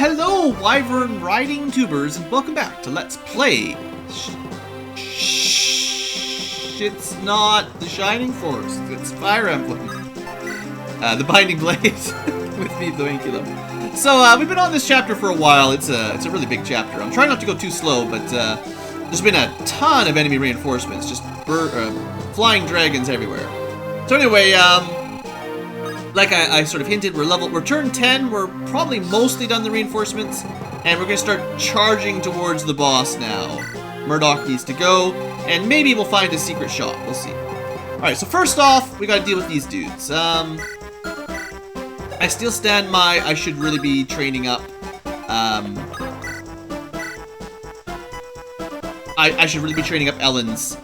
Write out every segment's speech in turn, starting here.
Hello, wyvern riding tubers, and welcome back to Let's Play. It's not the Shining Force, it's Fire Emblem. The Binding Blade with me, the Winculum. So, we've been on this chapter for a while. It's a really big chapter. I'm trying not to go too slow, but there's been a ton of enemy reinforcements, just flying dragons everywhere. So anyway, like I sort of hinted, we're turn 10, we're probably mostly done the reinforcements, and we're going to start charging towards the boss now. Murdoch needs to go, and maybe we'll find a secret shop, we'll see. Alright, so first off, we gotta deal with these dudes. I still stand my, I should really be training up, I should really be training up Ellen's,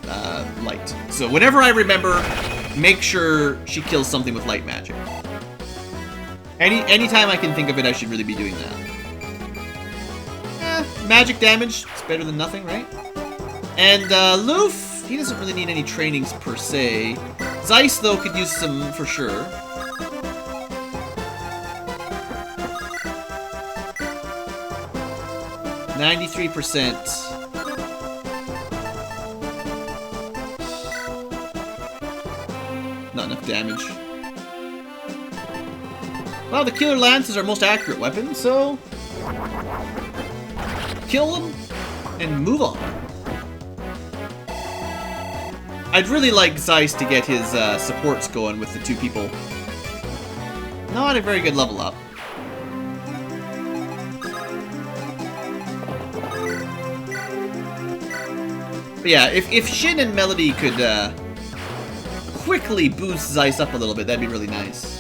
light. So whenever I remember, make sure she kills something with light magic. Anytime I can think of it, I should really be doing that. Magic damage, it's better than nothing, right? And, Loof, he doesn't really need any trainings per se. Zeiss, though, could use some for sure. %. Not enough damage. Well, the Killer Lance is our most accurate weapon, so kill him and move on. I'd really like Zeiss to get his supports going with the two people. Not a very good level up. But yeah, if Shin and Melody could quickly boost Zeiss up a little bit, that'd be really nice.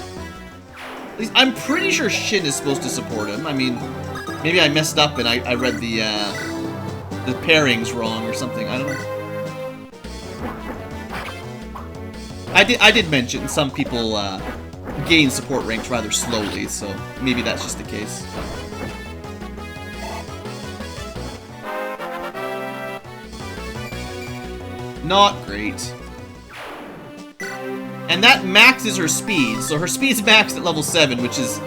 At least I'm pretty sure Shin is supposed to support him. I mean, maybe I messed up and I read the pairings wrong or something. I don't know. I did mention some people gain support ranks rather slowly, so maybe that's just the case. Not great. And that maxes her speed, so her speed's maxed at level 7, which is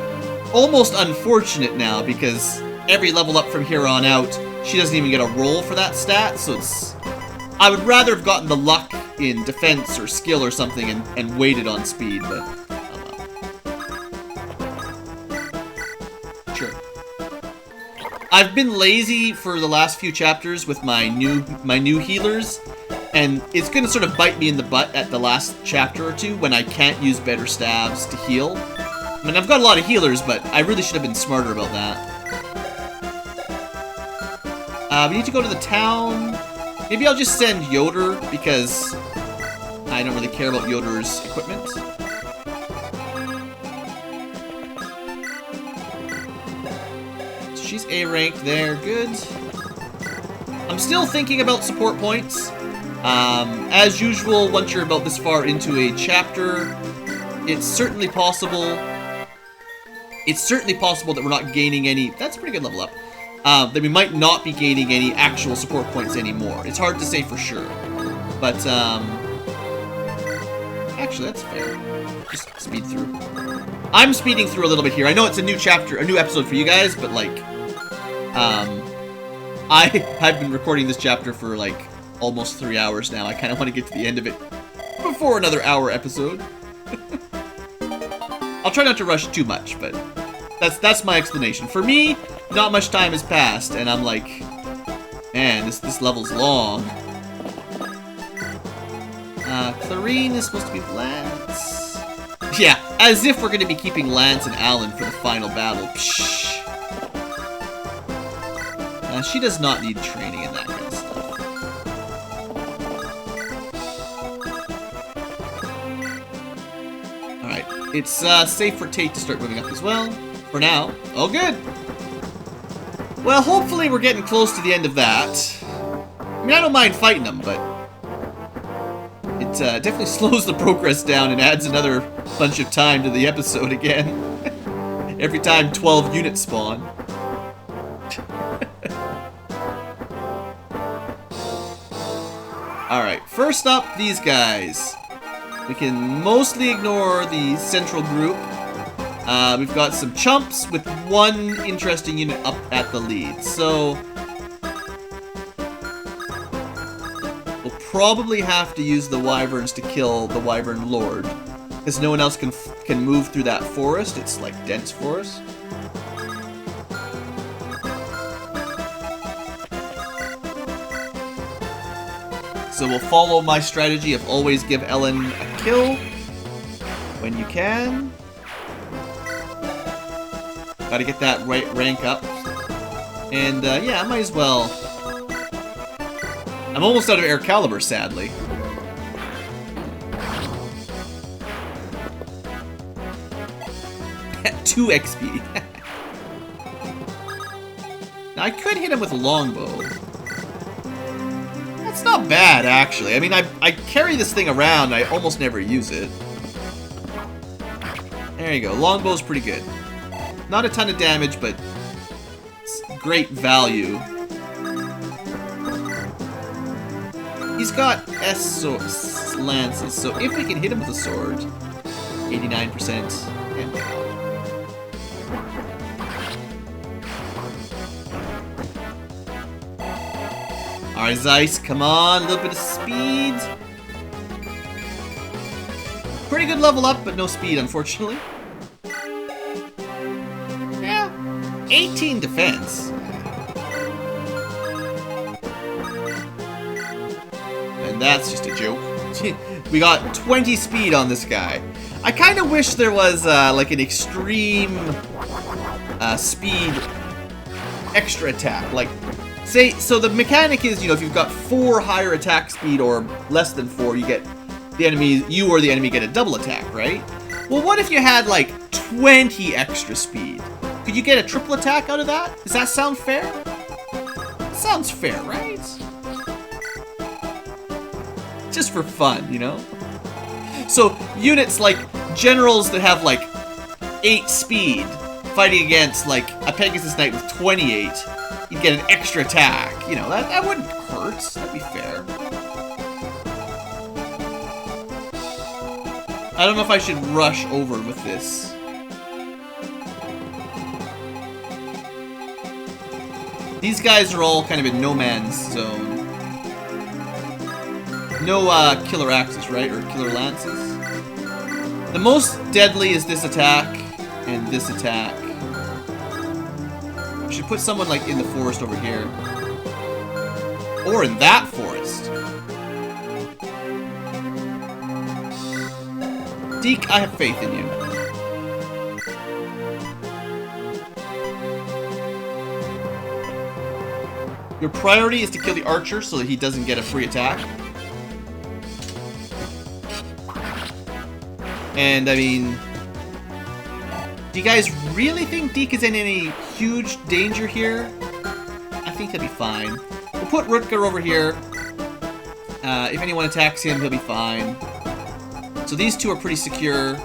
almost unfortunate now, because every level up from here on out, she doesn't even get a roll for that stat, so it's... I would rather have gotten the luck in defense or skill or something and waited on speed, but... oh well. Sure. I've been lazy for the last few chapters with my new healers, and it's gonna sort of bite me in the butt at the last chapter or two when I can't use better stabs to heal. I mean, I've got a lot of healers, but I really should have been smarter about that. We need to go to the town. Maybe I'll just send Yoder, because I don't really care about Yoder's equipment. So she's A ranked there, good. I'm still thinking about support points. As usual, once you're about this far into a chapter, it's certainly possible that we're not gaining any... That's a pretty good level up. That we might not be gaining any actual support points anymore. It's hard to say for sure. But, actually, that's fair. Just speed through. I'm speeding through a little bit here. I know it's a new chapter, a new episode for you guys, but, like, I've been recording this chapter for, like, almost 3 hours now. I kind of want to get to the end of it before another hour episode. I'll try not to rush too much, but that's my explanation. For me, not much time has passed, and I'm like, man, this level's long. Clarine is supposed to be Lance. Yeah, as if we're going to be keeping Lance and Alan for the final battle. Psh. She does not need training in that kind of stuff. Alright, it's safe for Tate to start moving up as well. For now. Oh, good! Well, hopefully we're getting close to the end of that. I mean, I don't mind fighting them, but it definitely slows the progress down and adds another bunch of time to the episode again. Every time 12 units spawn. Alright, first up, these guys. We can mostly ignore the central group. We've got some chumps with one interesting unit up at the lead. So we'll probably have to use the wyverns to kill the wyvern lord, because no one else can move through that forest. It's like dense forest. So we'll follow my strategy of always give Ellen a kill when you can. Gotta get that right rank up. And yeah, I might as well. I'm almost out of air caliber, sadly. At 2 XP. Now I could hit him with a longbow. That's not bad, actually. I mean, I carry this thing around, I almost never use it. There you go. Longbow's pretty good. Not a ton of damage, but it's great value. He's got lances, so if we can hit him with a sword, 89% and down. Alright, Zeiss, come on, a little bit of speed. Pretty good level up, but no speed, unfortunately. Yeah, 18 defense. And that's just a joke. We got 20 speed on this guy. I kind of wish there was like an extreme speed extra attack. Like, say, so the mechanic is, you know, if you've got 4 higher attack speed or less than 4, you get the enemy, you or the enemy get a double attack, right? Well, what if you had like 20 extra speed? Could you get a triple attack out of that? Does that sound fair? Sounds fair, right? Just for fun, you know? So, units like generals that have like 8 speed fighting against like a Pegasus Knight with 28, you'd get an extra attack. You know, that wouldn't hurt. That'd be fair. I don't know if I should rush over with this. These guys are all kind of in no man's zone. No killer axes, right? Or killer lances. The most deadly is this attack and this attack. We should put someone like in the forest over here. Or in that forest. Deke, I have faith in you. Your priority is to kill the archer so that he doesn't get a free attack. And, I mean, do you guys really think Deke is in any huge danger here? I think he'll be fine. We'll put Rutger over here. If anyone attacks him, he'll be fine. So these two are pretty secure.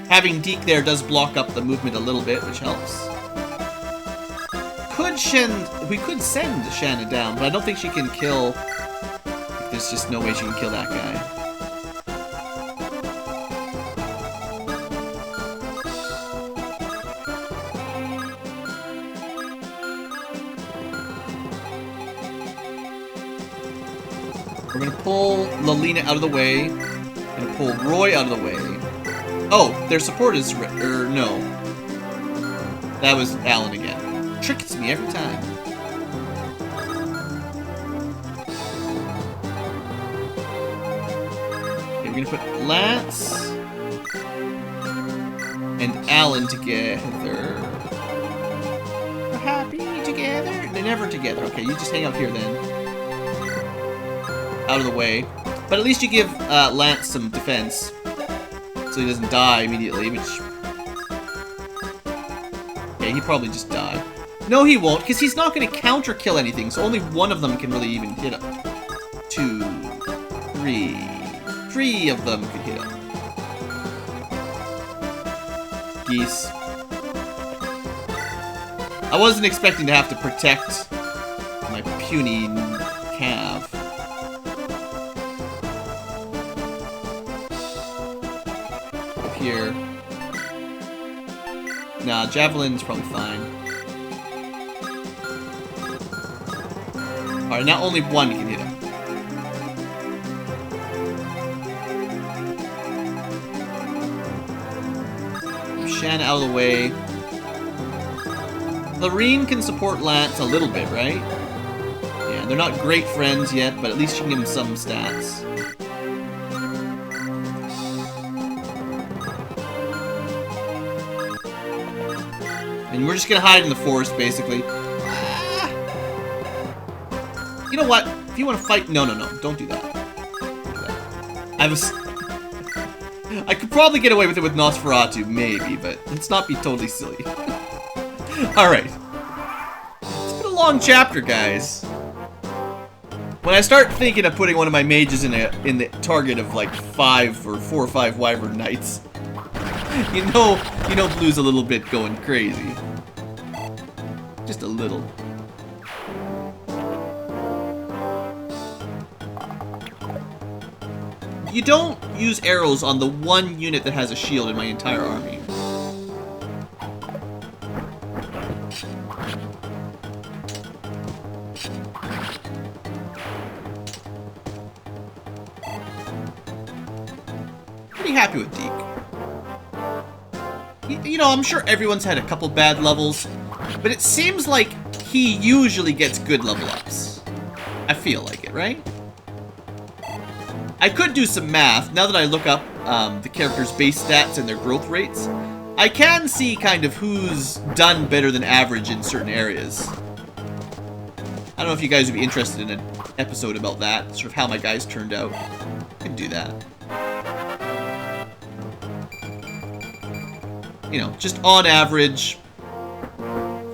Having Deke there does block up the movement a little bit, which helps. We could send Shanna down, but I don't think she can kill. There's just no way she can kill that guy. We're gonna pull Lalina out of the way. We're gonna pull Roy out of the way. Oh, their support is no. That was Alan again. Tricks me every time. Okay, we're gonna put Lance and Alan together. We're happy together. They're never together. Okay, you just hang out here then. Out of the way. But at least you give Lance some defense. So he doesn't die immediately, which... Okay, he'd probably just die. No, he won't, because he's not going to counter-kill anything, so only one of them can really even hit him. 2, 3. 3 of them could hit him. Geese. I wasn't expecting to have to protect my puny calf. here. Nah, javelin's probably fine. Alright, now only one can hit him. Shan out of the way. Lorene can support Lance a little bit, right? Yeah, they're not great friends yet, but at least you can give him some stats. And we're just gonna hide in the forest, basically. Ah! You know what? If you want to fight... No, don't do that. I could probably get away with it with Nosferatu, maybe, but let's not be totally silly. Alright. It's been a long chapter, guys. When I start thinking of putting one of my mages in the target of like 4 or 5 wyvern knights, you know Blue's a little bit going crazy. Just a little. You don't use arrows on the one unit that has a shield in my entire army. Pretty happy with Deke. You know, I'm sure everyone's had a couple bad levels, but it seems like he usually gets good level ups. I feel like it, right? I could do some math. Now that I look up the character's base stats and their growth rates, I can see kind of who's done better than average in certain areas. I don't know if you guys would be interested in an episode about that, sort of how my guys turned out. I can do that. You know, just on average,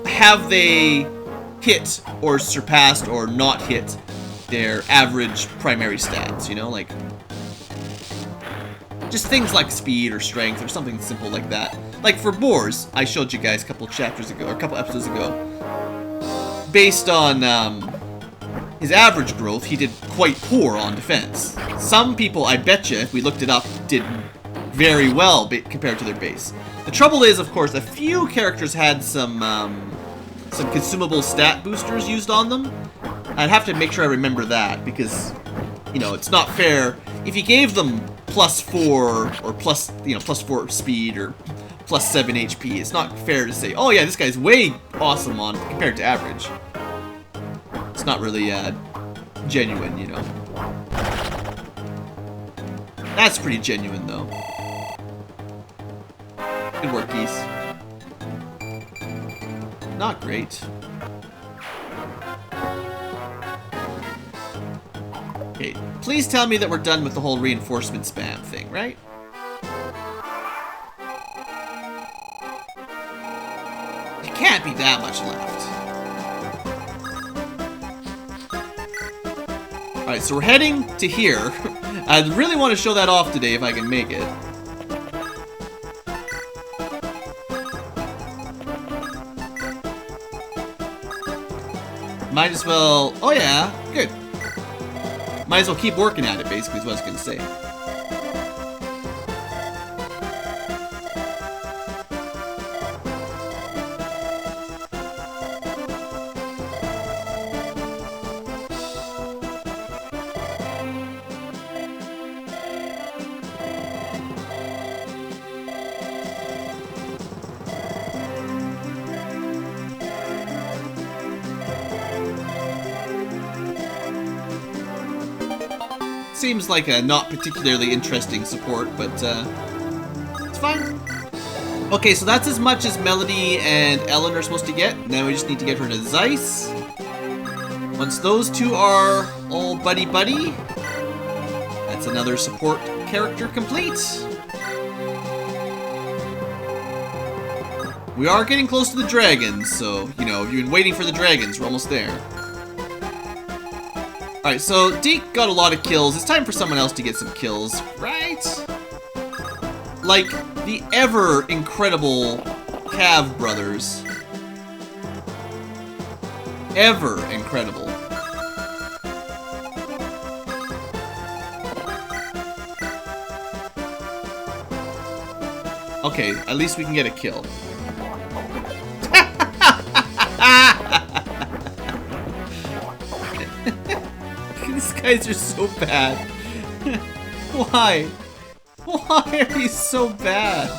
have they hit or surpassed or not hit their average primary stats, you know, like just things like speed or strength or something simple like that. Like for Boars, I showed you guys a couple chapters ago, or a couple episodes ago, based on his average growth, he did quite poor on defense. Some people, I bet you, if we looked it up, did very well compared to their base. The trouble is, of course, a few characters had some consumable stat boosters used on them. I'd have to make sure I remember that, because, you know, it's not fair. If you gave them +4 or +4 speed or +7 HP, it's not fair to say, oh yeah, this guy's way awesome on compared to average. It's not really genuine, you know. That's pretty genuine, though. Good work, Geese. Not great. Okay, please tell me that we're done with the whole reinforcement spam thing, right? There can't be that much left. Alright, so we're heading to here. I really want to show that off today if I can make it. Might as well... Oh yeah, good. Might as well keep working at it, basically, is what I was going to say. Seems like a not particularly interesting support, but it's fine. Okay, so that's as much as Melody and Ellen are supposed to get. Now we just need to get her to Zeiss. Once those two are all buddy-buddy, that's another support character complete. We are getting close to the dragons, so, you know, if you've been waiting for the dragons, we're almost there. Alright, so Deke got a lot of kills. It's time for someone else to get some kills, right? Like the ever incredible Cav brothers. Ever incredible. Okay, at least we can get a kill. These guys are so bad. Why? Why are you so bad?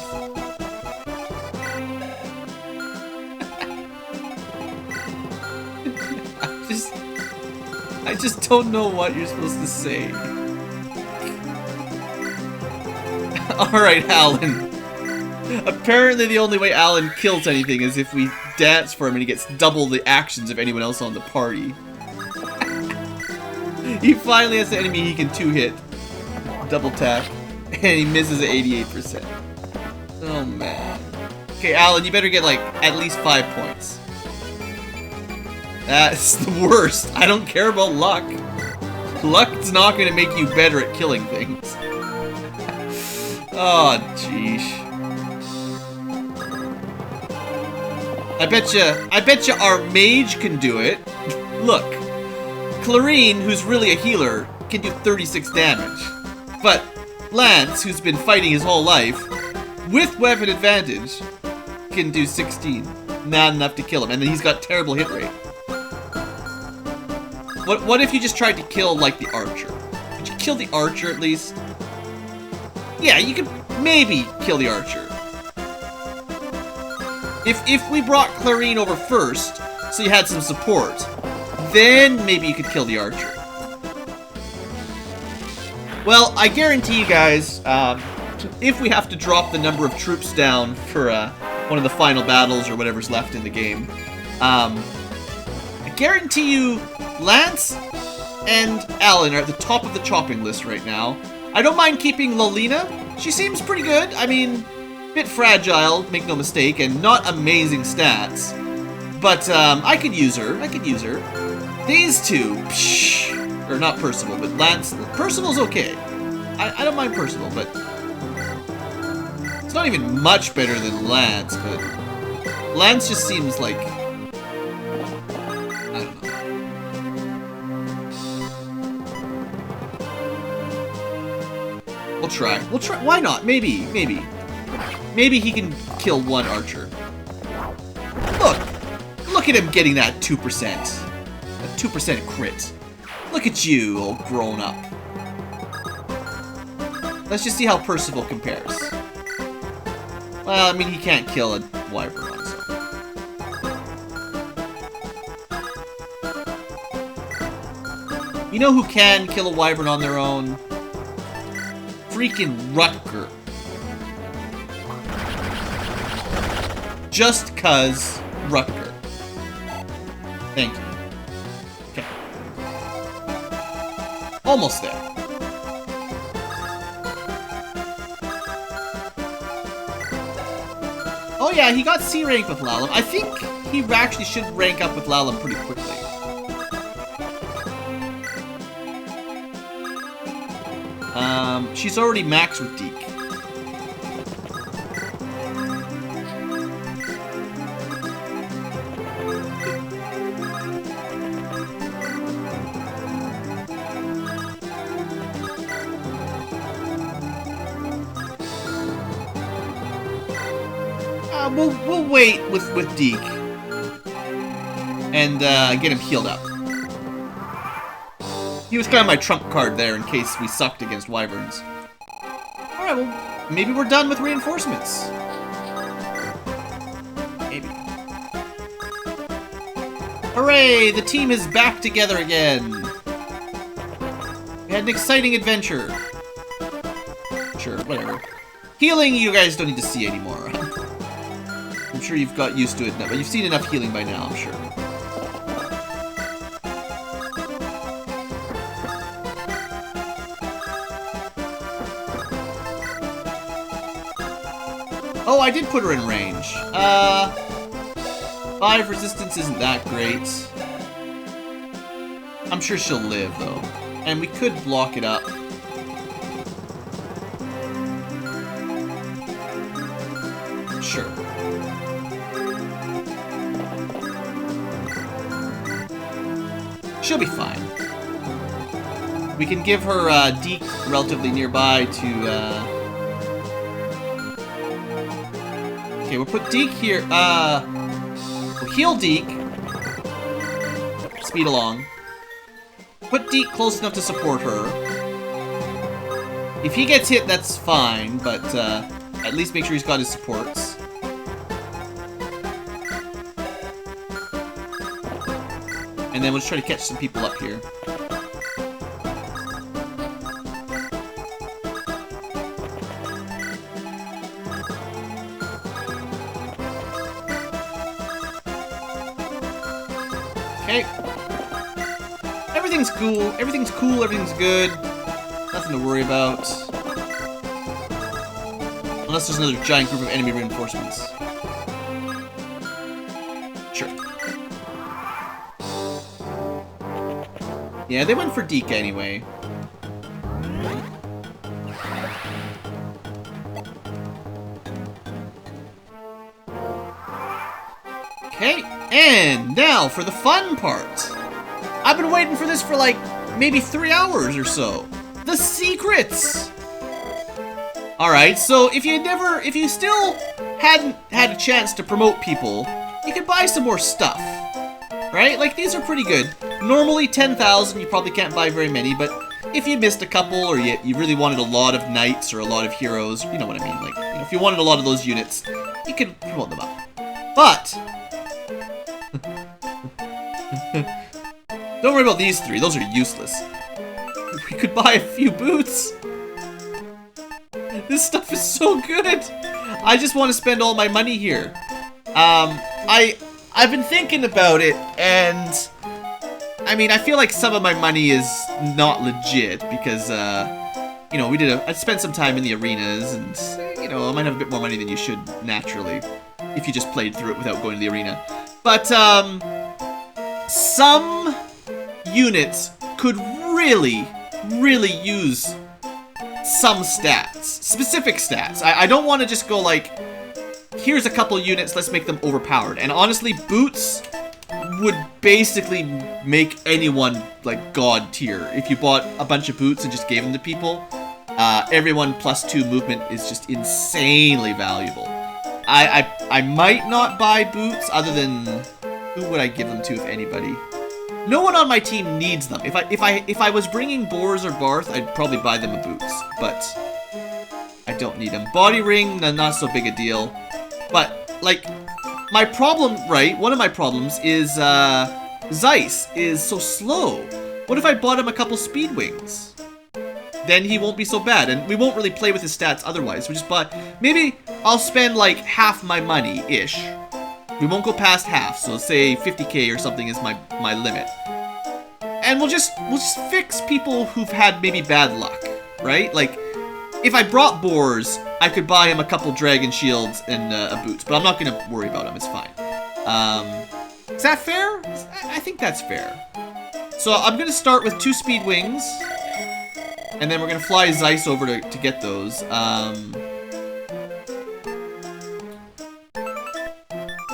I just don't know what you're supposed to say. Alright, Alan. Apparently the only way Alan kills anything is if we dance for him and he gets double the actions of anyone else on the party. He finally has the enemy he can two-hit. Double tap. And he misses at 88%. Oh, man. Okay, Alan, you better get, like, at least 5 points. That's the worst. I don't care about luck. Luck's not going to make you better at killing things. Oh, jeez. I bet you our mage can do it. Look, Clarine, who's really a healer, can do 36 damage. But Lance, who's been fighting his whole life, with weapon advantage, can do 16. Not enough to kill him, and then he's got terrible hit rate. What if you just tried to kill, like, the archer? Could you kill the archer at least? Yeah, you could maybe kill the archer. If we brought Clarine over first, so you had some support, then maybe you could kill the archer. Well, I guarantee you guys, if we have to drop the number of troops down for one of the final battles or whatever's left in the game, I guarantee you Lance and Alan are at the top of the chopping list right now. I don't mind keeping Lolina. She seems pretty good. I mean, bit fragile, make no mistake, and not amazing stats. But I could use her. These two, psh, or not Percival, but Lance. Percival's okay. I don't mind Percival, but it's not even much better than Lance. But Lance just seems like, I don't know. We'll try. Why not? Maybe he can kill one archer. Look at him getting that 2%. A 2% crit. Look at you, all grown up. Let's just see how Percival compares. Well, I mean, he can't kill a wyvern, so. You know who can kill a wyvern on their own? Freaking Rutger. Just 'cause Rutger. Thank you. Okay. Almost there. Oh yeah, he got C rank with Lalum. I think he actually should rank up with Lalum pretty quickly. She's already maxed with Deke. We'll wait with Deke and get him healed up. He was kind of my trump card there in case we sucked against wyverns. Alright, well, maybe we're done with reinforcements. Maybe. Hooray! The team is back together again. We had an exciting adventure. Sure, whatever. Healing you guys don't need to see anymore. I'm sure you've got used to it now, but you've seen enough healing by now, I'm sure. Oh, I did put her in range. 5 resistance isn't that great. I'm sure she'll live, though. And we could block it up. Sure. She'll be fine. We can give her Deke relatively nearby to Okay, we'll put Deke here. We'll heal Deke. Speed along. Put Deke close enough to support her. If he gets hit, that's fine, but at least make sure he's got his supports. And then we'll just try to catch some people up here. Okay. Everything's cool. Everything's cool. Everything's good. Nothing to worry about. Unless there's another giant group of enemy reinforcements. Sure. Yeah, they went for Deke anyway. Okay, and now for the fun part. I've been waiting for this for like maybe 3 hours or so. The secrets! Alright, so if you still hadn't had a chance to promote people, you could buy some more stuff. Right? Like, these are pretty good. Normally 10,000, you probably can't buy very many, but if you missed a couple, or you really wanted a lot of knights or a lot of heroes, you know what I mean, like, you know, if you wanted a lot of those units, you could promote them up. But don't worry about these three, those are useless. We could buy a few boots. This stuff is so good. I just want to spend all my money here. I've been thinking about it, and I mean, I feel like some of my money is not legit because, you know, I spent some time in the arenas, and you know, I might have a bit more money than you should naturally if you just played through it without going to the arena. But some units could really use some stats, specific stats. I don't want to just go like, here's a couple units, let's make them overpowered. And honestly, boots would basically make anyone like god tier. If you bought a bunch of boots and just gave them to people, everyone +2 movement is just insanely valuable. I might not buy boots, other than who would I give them to, if anybody? No one on my team needs them. If I was bringing Boars or Barth, I'd probably buy them a boots, but I don't need them. Body ring, not so big a deal. But like, my problem, right? One of my problems is Zeiss is so slow. What if I bought him a couple speed wings? Then he won't be so bad, and we won't really play with his stats otherwise. We just buy. Maybe I'll spend like half my money-ish. We won't go past half, so say 50k or something is my limit. And we'll just fix people who've had maybe bad luck, right? Like, if I brought Boars, I could buy him a couple dragon shields and a boots, but I'm not gonna worry about him, it's fine. Is that fair? I think that's fair. So I'm gonna start with 2 speed wings, and then we're gonna fly Zeiss over to get those.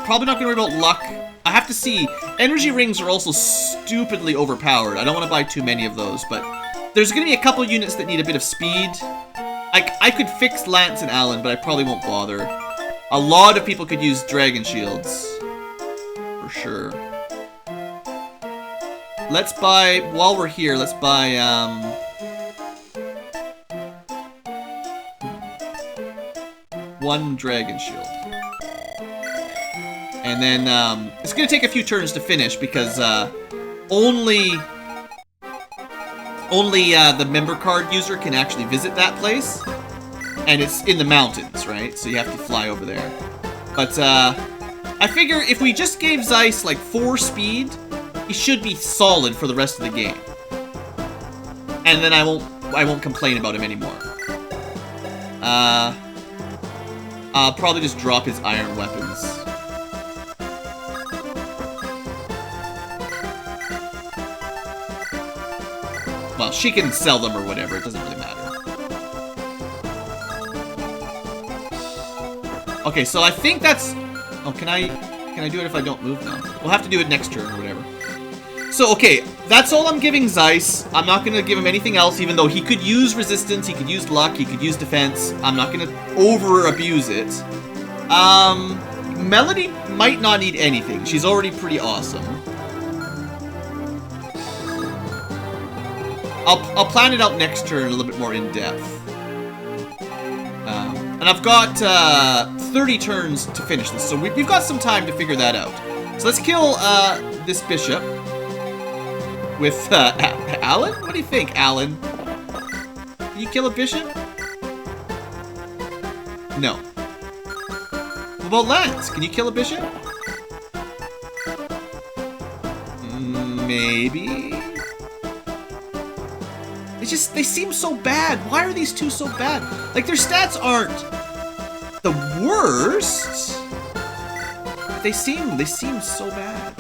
Probably not gonna worry about luck. I have to see. Energy rings are also stupidly overpowered. I don't want to buy too many of those, but there's gonna be a couple units that need a bit of speed. I could fix Lance and Alan, but I probably won't bother. A lot of people could use dragon shields, for sure. Let's buy, while we're here, let's buy, one dragon shield. And then, it's gonna take a few turns to finish because, only the member card user can actually visit that place. And it's in the mountains, right? So you have to fly over there. But, I figure if we just gave Zeiss, like, 4 speed, he should be solid for the rest of the game. And then I won't complain about him anymore. I'll probably just drop his iron weapons. Well, she can sell them or whatever, it doesn't really matter. Okay, so I think that's... Oh, can I do it if I don't move now? We'll have to do it next turn or whatever. So, okay, that's all I'm giving Zeiss. I'm not going to give him anything else, even though he could use resistance, he could use luck, he could use defense. I'm not going to over-abuse it. Melody might not need anything. She's already pretty awesome. I'll plan it out next turn a little bit more in depth. And I've got 30 turns to finish this, so we've got some time to figure that out. So let's kill this bishop with Alan? What do you think, Alan? Can you kill a bishop? No. What about Lance? Can you kill a bishop? Maybe. It's just, they seem so bad. Why are these two so bad? Like, their stats aren't the worst. They seem so bad.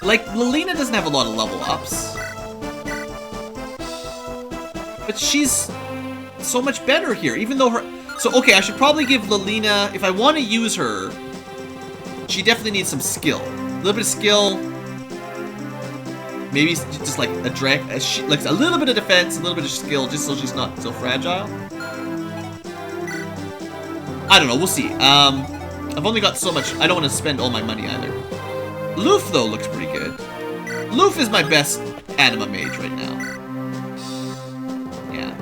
Like, Lilina doesn't have a lot of level ups. But she's so much better here, even though her... So, okay, I should probably give Lilina... If I want to use her, she definitely needs some skill. A little bit of skill. Maybe just like a drag... like a little bit of defense, a little bit of skill, just so she's not so fragile. I don't know, we'll see. I've only got so much... I don't want to spend all my money either. Loof, though, looks pretty good. Loof is my best anima mage right now. Yeah.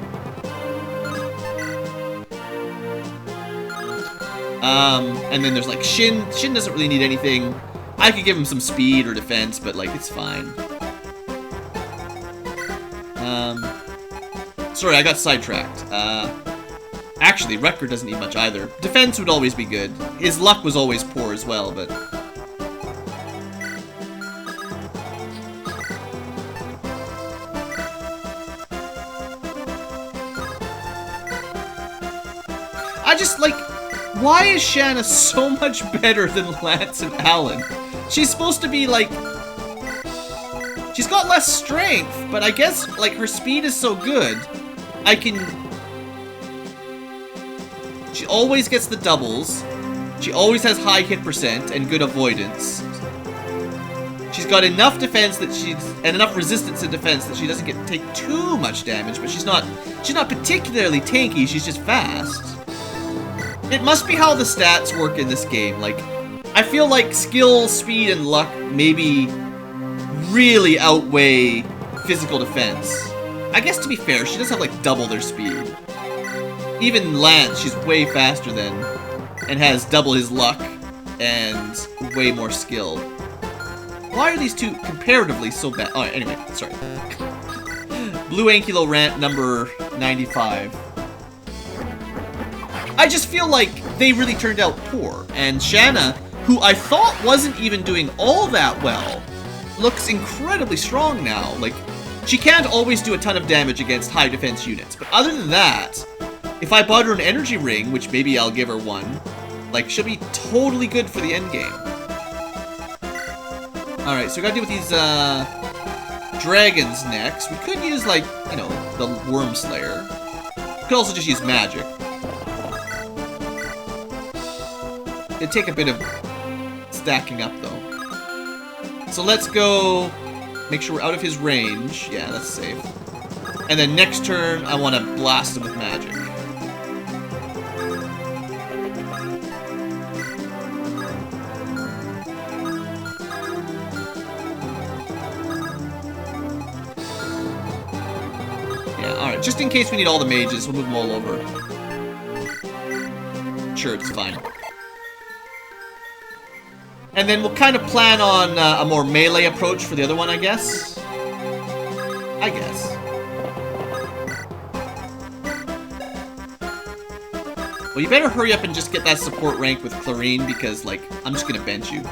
And then there's like Shin. Shin doesn't really need anything. I could give him some speed or defense, but like, it's fine. Sorry, I got sidetracked. Actually, Wrecker doesn't need much either. Defense would always be good. His luck was always poor as well, but... I just, like... Why is Shanna so much better than Lance and Alan? She's supposed to be, like... She's got less strength, but I guess, like, her speed is so good. I can... She always gets the doubles. She always has high hit percent and good avoidance. She's got enough defense that and enough resistance and defense that she doesn't take too much damage, but she's not particularly tanky, she's just fast. It must be how the stats work in this game. Like, I feel like skill, speed, and luck maybe really outweigh physical defense. I guess to be fair, she does have like double their speed. Even Lance, she's way faster than, and has double his luck and way more skill. Why are these two comparatively so bad? Oh, anyway, sorry. Blue Ankylo rant number 95. I just feel like they really turned out poor, and Shanna, who I thought wasn't even doing all that well, looks incredibly strong now. Like, she can't always do a ton of damage against high defense units, but other than that, if I bought her an energy ring, which maybe I'll give her one, like, she'll be totally good for the end game. Alright, so we gotta deal with these, dragons next. We could use, like, you know, the Worm Slayer. We could also just use magic. It'd take a bit of stacking up, though. So let's go make sure we're out of his range. Yeah, that's safe. And then next turn, I want to blast him with magic. Yeah, alright. Just in case we need all the mages, we'll move them all over. Sure, it's fine. And then we'll kind of plan on a more melee approach for the other one, I guess. I guess. Well, you better hurry up and just get that support rank with Clarine, because, like, I'm just gonna bench you.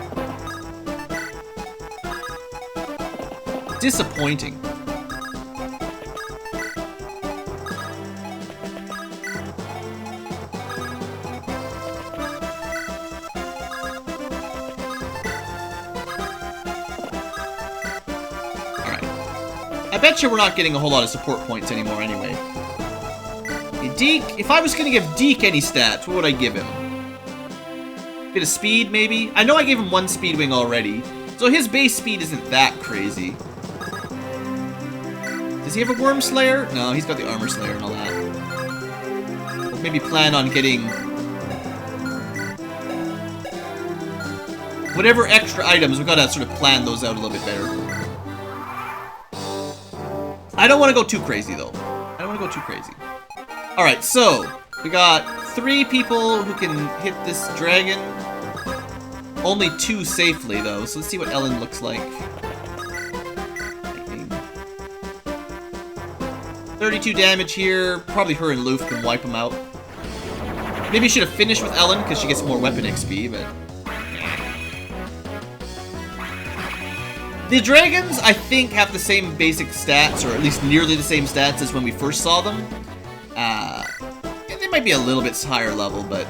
Disappointing. I bet you we're not getting a whole lot of support points anymore anyway. Okay, Deke, if I was gonna give Deke any stats, what would I give him? Bit of speed, maybe? I know I gave him one speed wing already, so his base speed isn't that crazy. Does he have a Worm Slayer? No, he's got the Armor Slayer and all that. maybe plan on getting whatever extra items. We've got to sort of plan those out a little bit better. I don't want to go too crazy, though. I don't want to go too crazy. Alright, so we got 3 people who can hit this dragon. Only 2 safely, though, so let's see what Ellen looks like. 32 damage here. Probably her and Loof can wipe him out. Maybe you should have finished with Ellen, because she gets more weapon XP, but... The dragons, I think, have the same basic stats, or at least nearly the same stats as when we first saw them. They might be a little bit higher level, but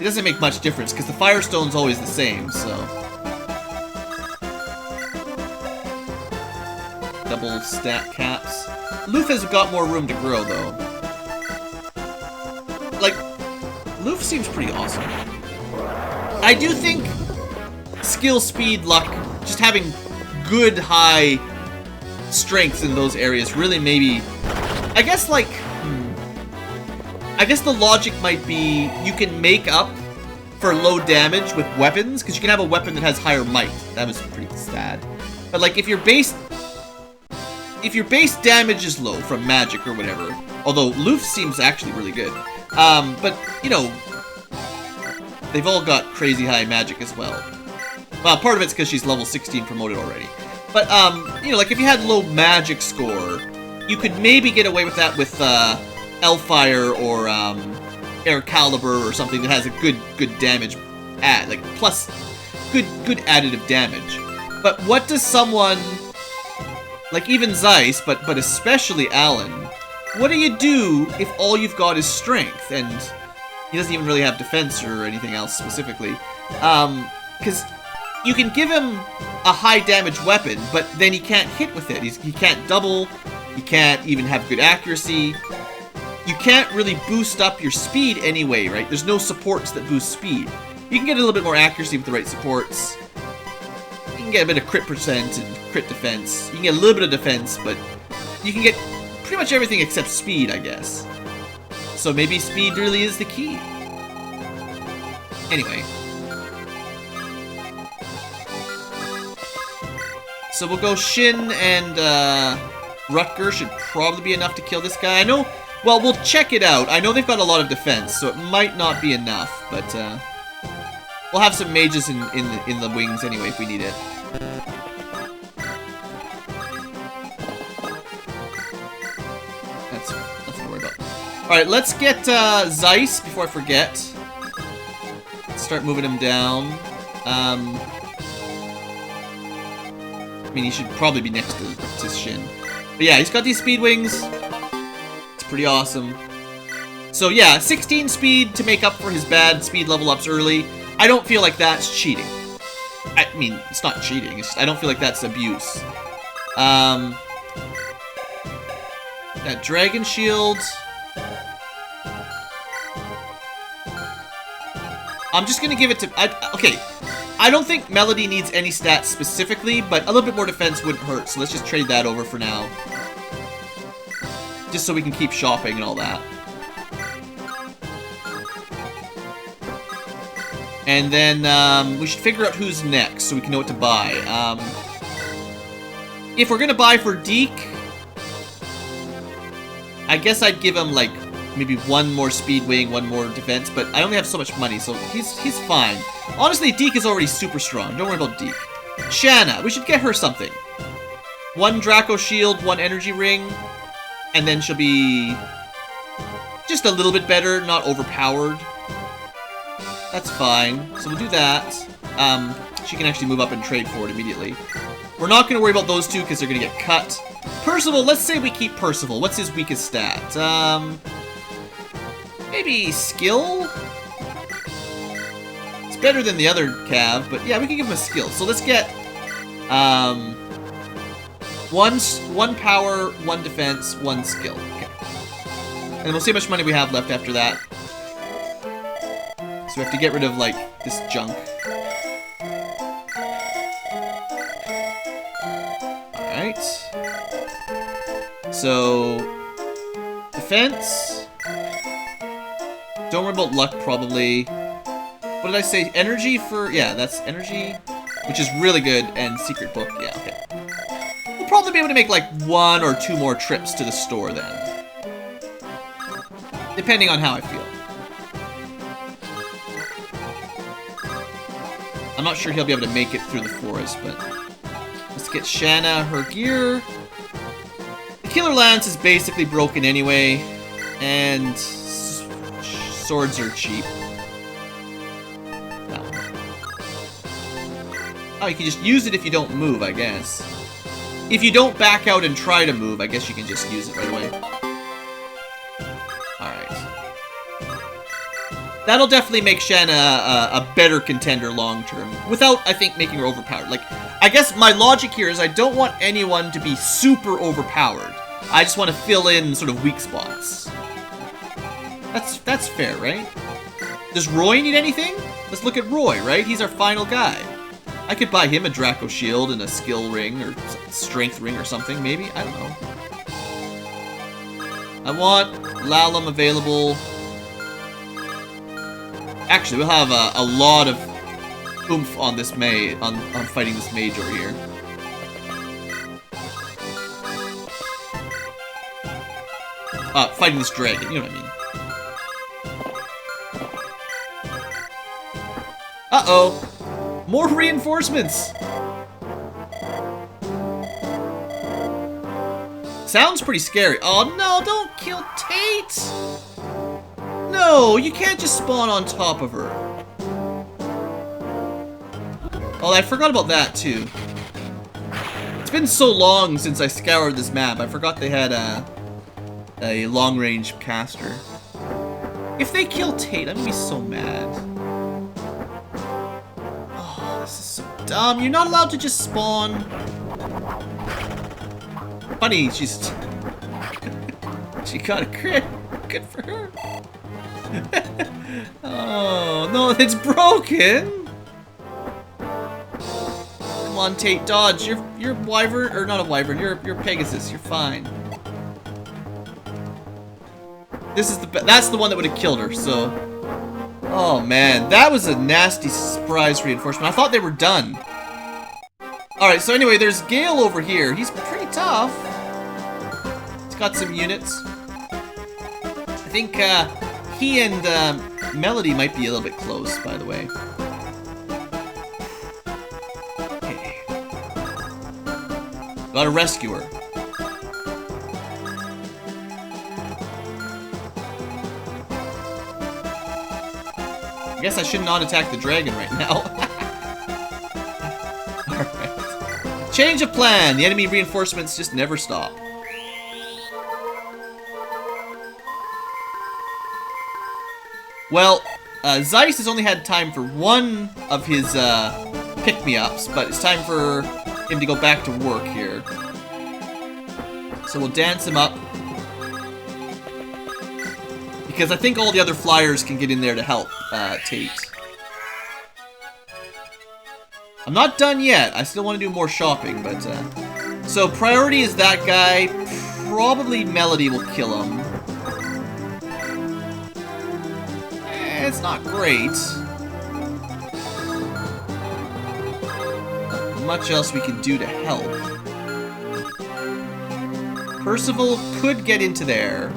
it doesn't make much difference, because the Firestone's always the same, so... Double stat caps. Loof has got more room to grow, though. Like, Loof seems pretty awesome. I do think skill, speed, luck, just having good high strengths in those areas really maybe... I guess, like... I guess the logic might be you can make up for low damage with weapons, because you can have a weapon that has higher might. That was pretty sad. But, like, if your base damage is low from magic or whatever, although Loof seems actually really good, but, you know, they've all got crazy high magic as well. Well, part of it's because she's level 16 promoted already. But, you know, like, if you had low magic score, you could maybe get away with that with, Hellfire or, Air Caliber or something that has a good damage add, like, plus good additive damage. But what does someone, like even Zeiss, but especially Alan, what do you do if all you've got is strength, and he doesn't even really have defense or anything else specifically? Because you can give him a high damage weapon, but then he can't hit with it. He can't double, he can't even have good accuracy. You can't really boost up your speed anyway, right? There's no supports that boost speed. You can get a little bit more accuracy with the right supports. You can get a bit of crit percent and crit defense. You can get a little bit of defense, but you can get pretty much everything except speed, I guess. So maybe speed really is the key. Anyway. So we'll go Shin and Rutger should probably be enough to kill this guy. I know... Well, we'll check it out. I know they've got a lot of defense, so it might not be enough, but we'll have some mages in the wings anyway if we need it. That's nothing to worry about. Alright, let's get Zeiss before I forget. Let's start moving him down. I mean, he should probably be next to Shin. But yeah, he's got these speed wings. Pretty awesome. So yeah, 16 speed to make up for his bad speed level ups early. I don't feel like that's cheating. I mean, it's not cheating. It's just, I don't feel like that's abuse. That dragon shield. I'm just gonna give it to... okay, I don't think Melody needs any stats specifically, but a little bit more defense wouldn't hurt, so let's just trade that over for now. Just so we can keep shopping and all that. And then, we should figure out who's next so we can know what to buy. If we're gonna buy for Deke, I guess I'd give him, like, maybe 1 more speed wing, 1 more defense, but I only have so much money, so he's fine. Honestly, Deke is already super strong. Don't worry about Deke. Shanna, we should get her something. 1 Draco shield, 1 energy ring. And then she'll be just a little bit better, not overpowered. That's fine. So we'll do that. She can actually move up and trade for it immediately. We're not going to worry about those 2 because they're going to get cut. Percival, let's say we keep Percival. What's his weakest stat? Maybe skill? It's better than the other Cav, but yeah, we can give him a skill. So let's get... 1 power, 1 defense, 1 skill. Okay. And we'll see how much money we have left after that. So we have to get rid of, like, this junk. Alright. So... defense... Don't worry about luck, probably. What did I say? Energy for... Yeah, that's energy, which is really good, and secret book. Yeah, okay. We'll probably be able to make, like, 1 or 2 more trips to the store, then. Depending on how I feel. I'm not sure he'll be able to make it through the forest, but... Let's get Shanna her gear. The Killer Lance is basically broken anyway, and... Swords are cheap. No. Oh, you can just use it if you don't move, I guess. If you don't back out and try to move, I guess you can just use it right away. Alright. That'll definitely make Shanna a better contender long-term, without, I think, making her overpowered. Like, I guess my logic here is I don't want anyone to be super overpowered. I just want to fill in sort of weak spots. That's fair, right? Does Roy need anything? Let's look at Roy, right? He's our final guy. I could buy him a Draco Shield and a skill ring or strength ring or something, maybe? I don't know. I want Lalum available. Actually, we'll have a lot of oomph on this on fighting this mage over here. Fighting this dragon, you know what I mean. Uh-oh! More reinforcements! Sounds pretty scary. Oh no, don't kill Tate! No, you can't just spawn on top of her. Oh, I forgot about that too. It's been so long since I scoured this map, I forgot they had a long-range caster. If they kill Tate, I'm gonna be so mad. This is so dumb. You're not allowed to just spawn. Funny, she's... she got a crit. Good for her. Oh, no, it's broken. Come on, Tate, dodge. You're wyvern, or not a wyvern. You're Pegasus. You're fine. This is that's the one that would have killed her, so... Oh man, that was a nasty surprise reinforcement. I thought they were done. Alright, so anyway, there's Gale over here. He's pretty tough. He's got some units. I think he and Melody might be a little bit close, by the way. Okay. Gotta rescue her. I guess I should not attack the dragon right now. Alright. Change of plan! The enemy reinforcements just never stop. Well, Zeiss has only had time for one of his pick-me-ups, but it's time for him to go back to work here. So we'll dance him up. Because I think all the other flyers can get in there to help Tate. I'm not done yet. I still want to do more shopping, but... So priority is that guy. Probably Melody will kill him. It's not great. Not much else we can do to help. Percival could get into there.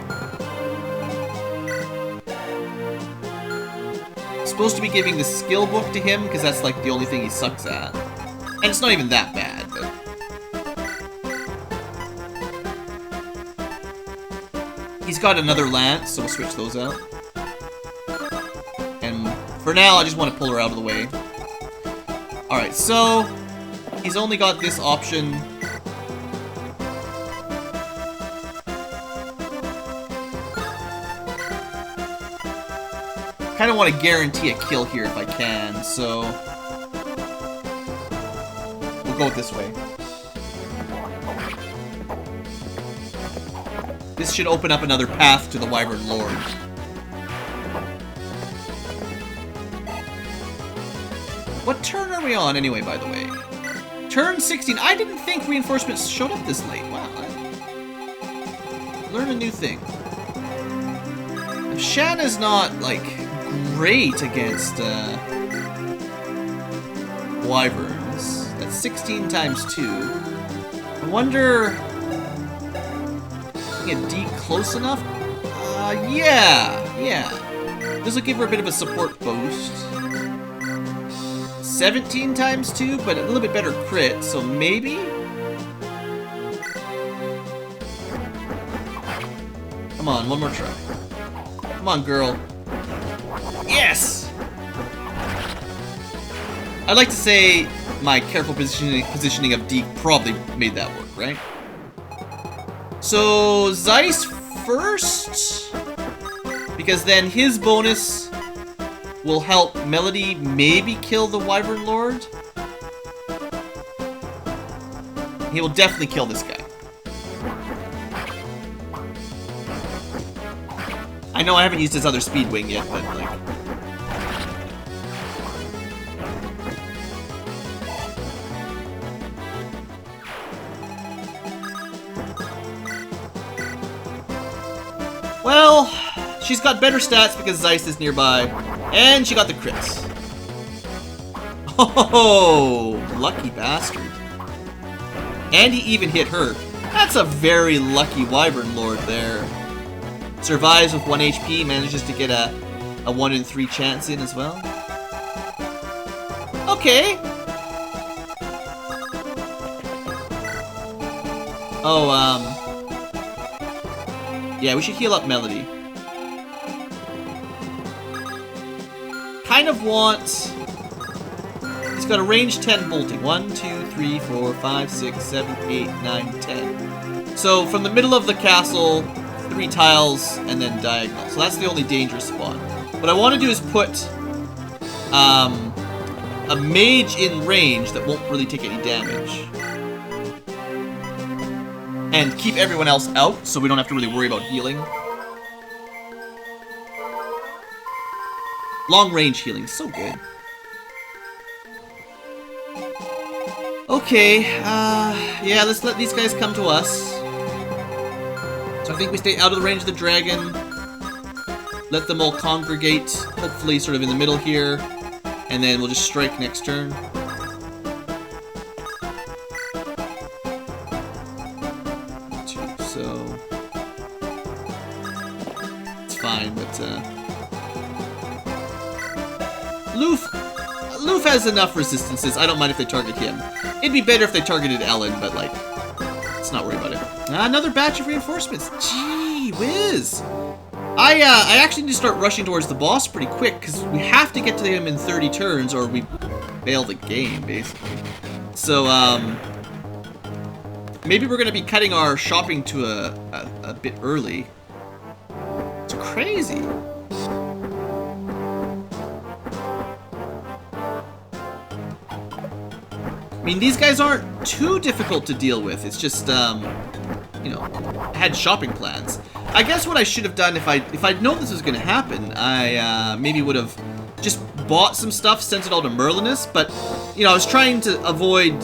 Supposed to be giving the skill book to him because that's like the only thing he sucks at, and it's not even that bad. But he's got another lance, so we'll switch those out. And for now, I just want to pull her out of the way. All right, so he's only got this option. I kind of want to guarantee a kill here if I can, so we'll go this way. This should open up another path to the Wyvern Lord. What turn are we on anyway, by the way? Turn 16. I didn't think reinforcements showed up this late. Wow. Learn a new thing. Shanna's not, like, great against, wyverns. That's 16 times 2. I wonder... Get deep close enough? Yeah. This will give her a bit of a support boost. 17 times 2, but a little bit better crit, so maybe? Come on, one more try. Come on, girl. Yes! I'd like to say my careful positioning of Deke probably made that work, right? So, Zeiss first? Because then his bonus will help Melody maybe kill the Wyvern Lord. He will definitely kill this guy. I know I haven't used his other speed wing yet, but like... Well, she's got better stats because Zeiss is nearby, and she got the crits. Oh, lucky bastard. And he even hit her. That's a very lucky Wyvern Lord there. Survives with 1 HP, manages to get a 1 in 3 chance in as well. Okay. Oh, yeah, we should heal up Melody. Kind of want... He's got a range 10 bolting. 1, 2, 3, 4, 5, 6, 7, 8, 9, 10. So from the middle of the castle, 3 tiles, and then diagonal. So that's the only dangerous spot. What I want to do is put a mage in range that won't really take any damage. And keep everyone else out, so we don't have to really worry about healing. Long range healing, so good. Okay, yeah, let's let these guys come to us. So I think we stay out of the range of the dragon. Let them all congregate, hopefully sort of in the middle here. And then we'll just strike next turn. So it's fine, but Loof has enough resistances. I don't mind if they target him. It'd be better if they targeted Ellen, but like, let's not worry about it. Another batch of reinforcements. Gee whiz! I actually need to start rushing towards the boss pretty quick because we have to get to him in 30 turns or we fail the game, basically. So maybe we're gonna be cutting our shopping to a bit early. It's crazy. I mean, these guys aren't too difficult to deal with. It's just, you know, I had shopping plans. I guess what I should have done if I'd known this was gonna happen, I maybe would have just bought some stuff, sent it all to Merlinus. But you know, I was trying to avoid.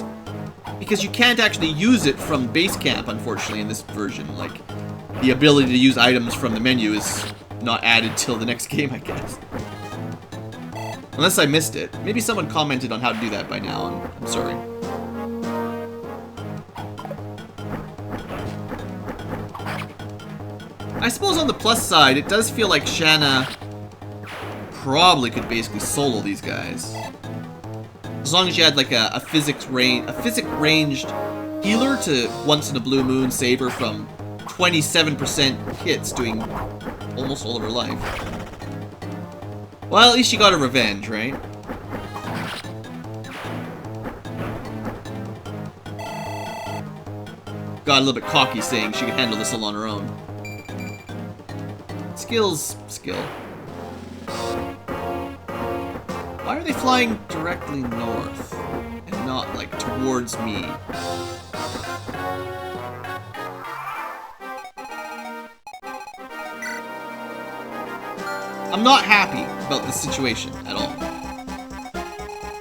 Because you can't actually use it from base camp, unfortunately, in this version. Like, the ability to use items from the menu is not added till the next game, I guess. Unless I missed it. Maybe someone commented on how to do that by now. I'm sorry. I suppose on the plus side, it does feel like Shanna probably could basically solo these guys. As long as you had like a physic ranged healer to once in a blue moon save her from 27% hits doing almost all of her life. Well, at least she got her revenge, right? Got a little bit cocky saying she could handle this all on her own. Skills, skill. Why are they flying directly north and not, like, towards me? I'm not happy about this situation at all.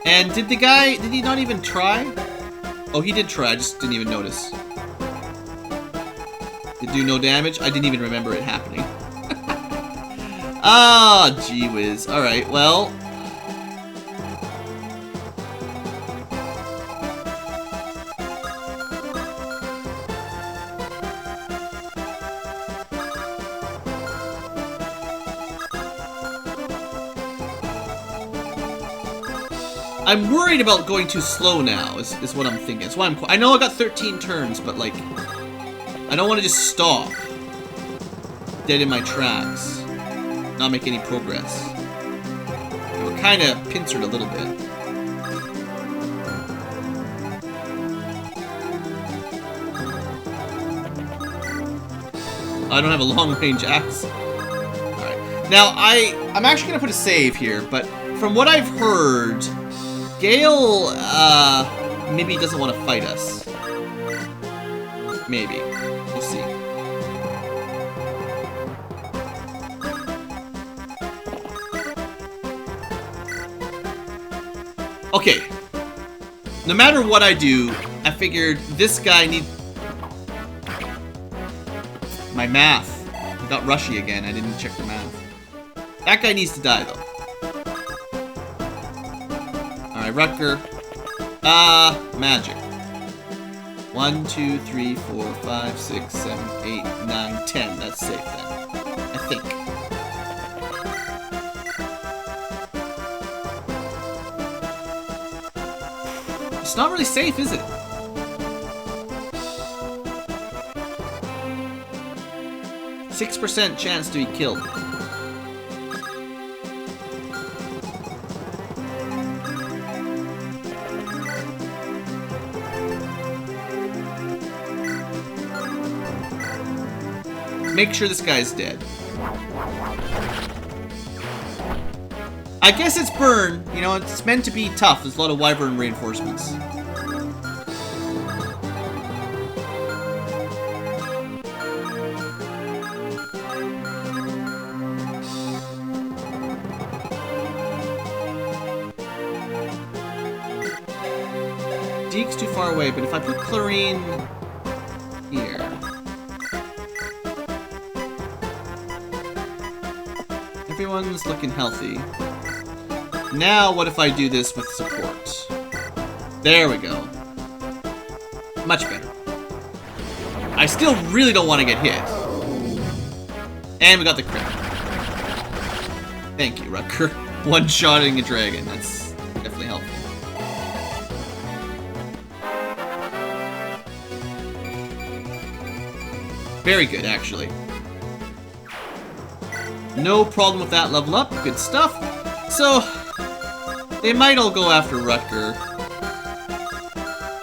And did he not even try? Oh, he did try, I just didn't even notice. Did do no damage? I didn't even remember it happening. Ah, gee whiz. Alright, well. I'm worried about going too slow now, is what I'm thinking. That's why I know I got 13 turns, but like, I don't want to just stop dead in my tracks, not make any progress. We're kind of pincered a little bit. I don't have a long-range axe. Alright. Now, I'm actually going to put a save here, but from what I've heard, Gale, maybe doesn't want to fight us. Maybe. We'll see. Okay. No matter what I do, I figured this guy needs... My math. I got rushy again. I didn't check the math. That guy needs to die, though. Alright, Rutger. Magic. 1, 2, 3, 4, 5, 6, 7, 8, 9, 10. That's safe then. I think. It's not really safe, is it? %6 chance to be killed. Make sure this guy's dead. I guess it's burn. You know, it's meant to be tough. There's a lot of wyvern reinforcements. Deke's too far away, but if I put chlorine here... Everyone's looking healthy. Now, what if I do this with support? There we go. Much better. I still really don't want to get hit. And we got the crit. Thank you, Rutger. One-shotting a dragon. That's definitely helpful. Very good, actually. No problem with that level up. Good stuff. So, they might all go after Rutger.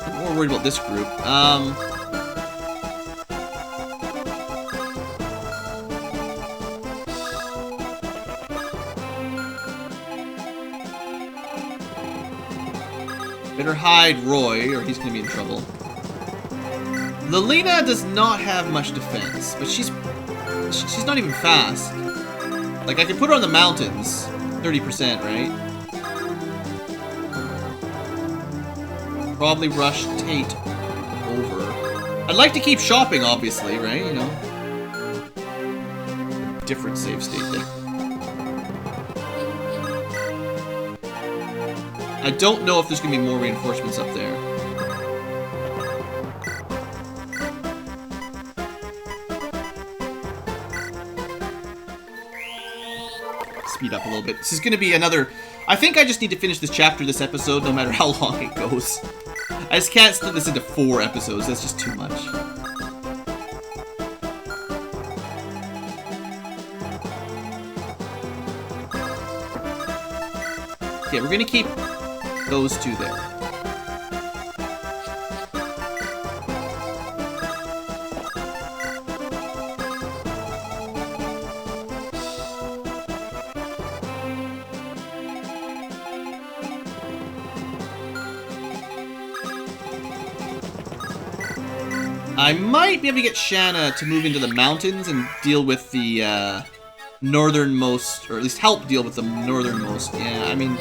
I'm more worried about this group. Better hide Roy, or he's gonna be in trouble. Lilina does not have much defense, but she's not even fast. Like, I can put her on the mountains. 30%, right? Probably rush Tate over. I'd like to keep shopping, obviously, right? You know? Different save state there. I don't know if there's gonna be more reinforcements up there. Speed up a little bit. This is gonna be another... I think I just need to finish this chapter this episode, no matter how long it goes. I just can't split this into 4 episodes. That's just too much. Okay, we're gonna keep those 2 there. I might be able to get Shanna to move into the mountains and deal with the northernmost, or at least help deal with the northernmost. Yeah, I mean,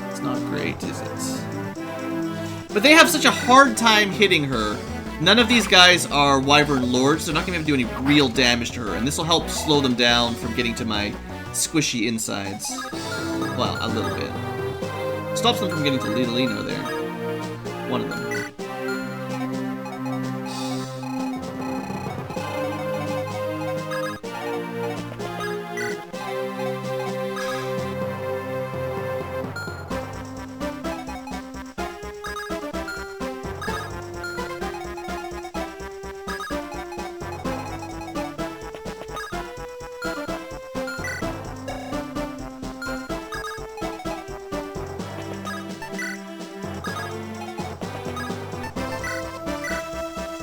it's not great, is it? But they have such a hard time hitting her None of these guys are wyvern lords. They're not going to be able to do any real damage to her, and this will help slow them down from getting to my squishy insides. Well, a little bit. Stops them from getting to Lidolino there. One of them.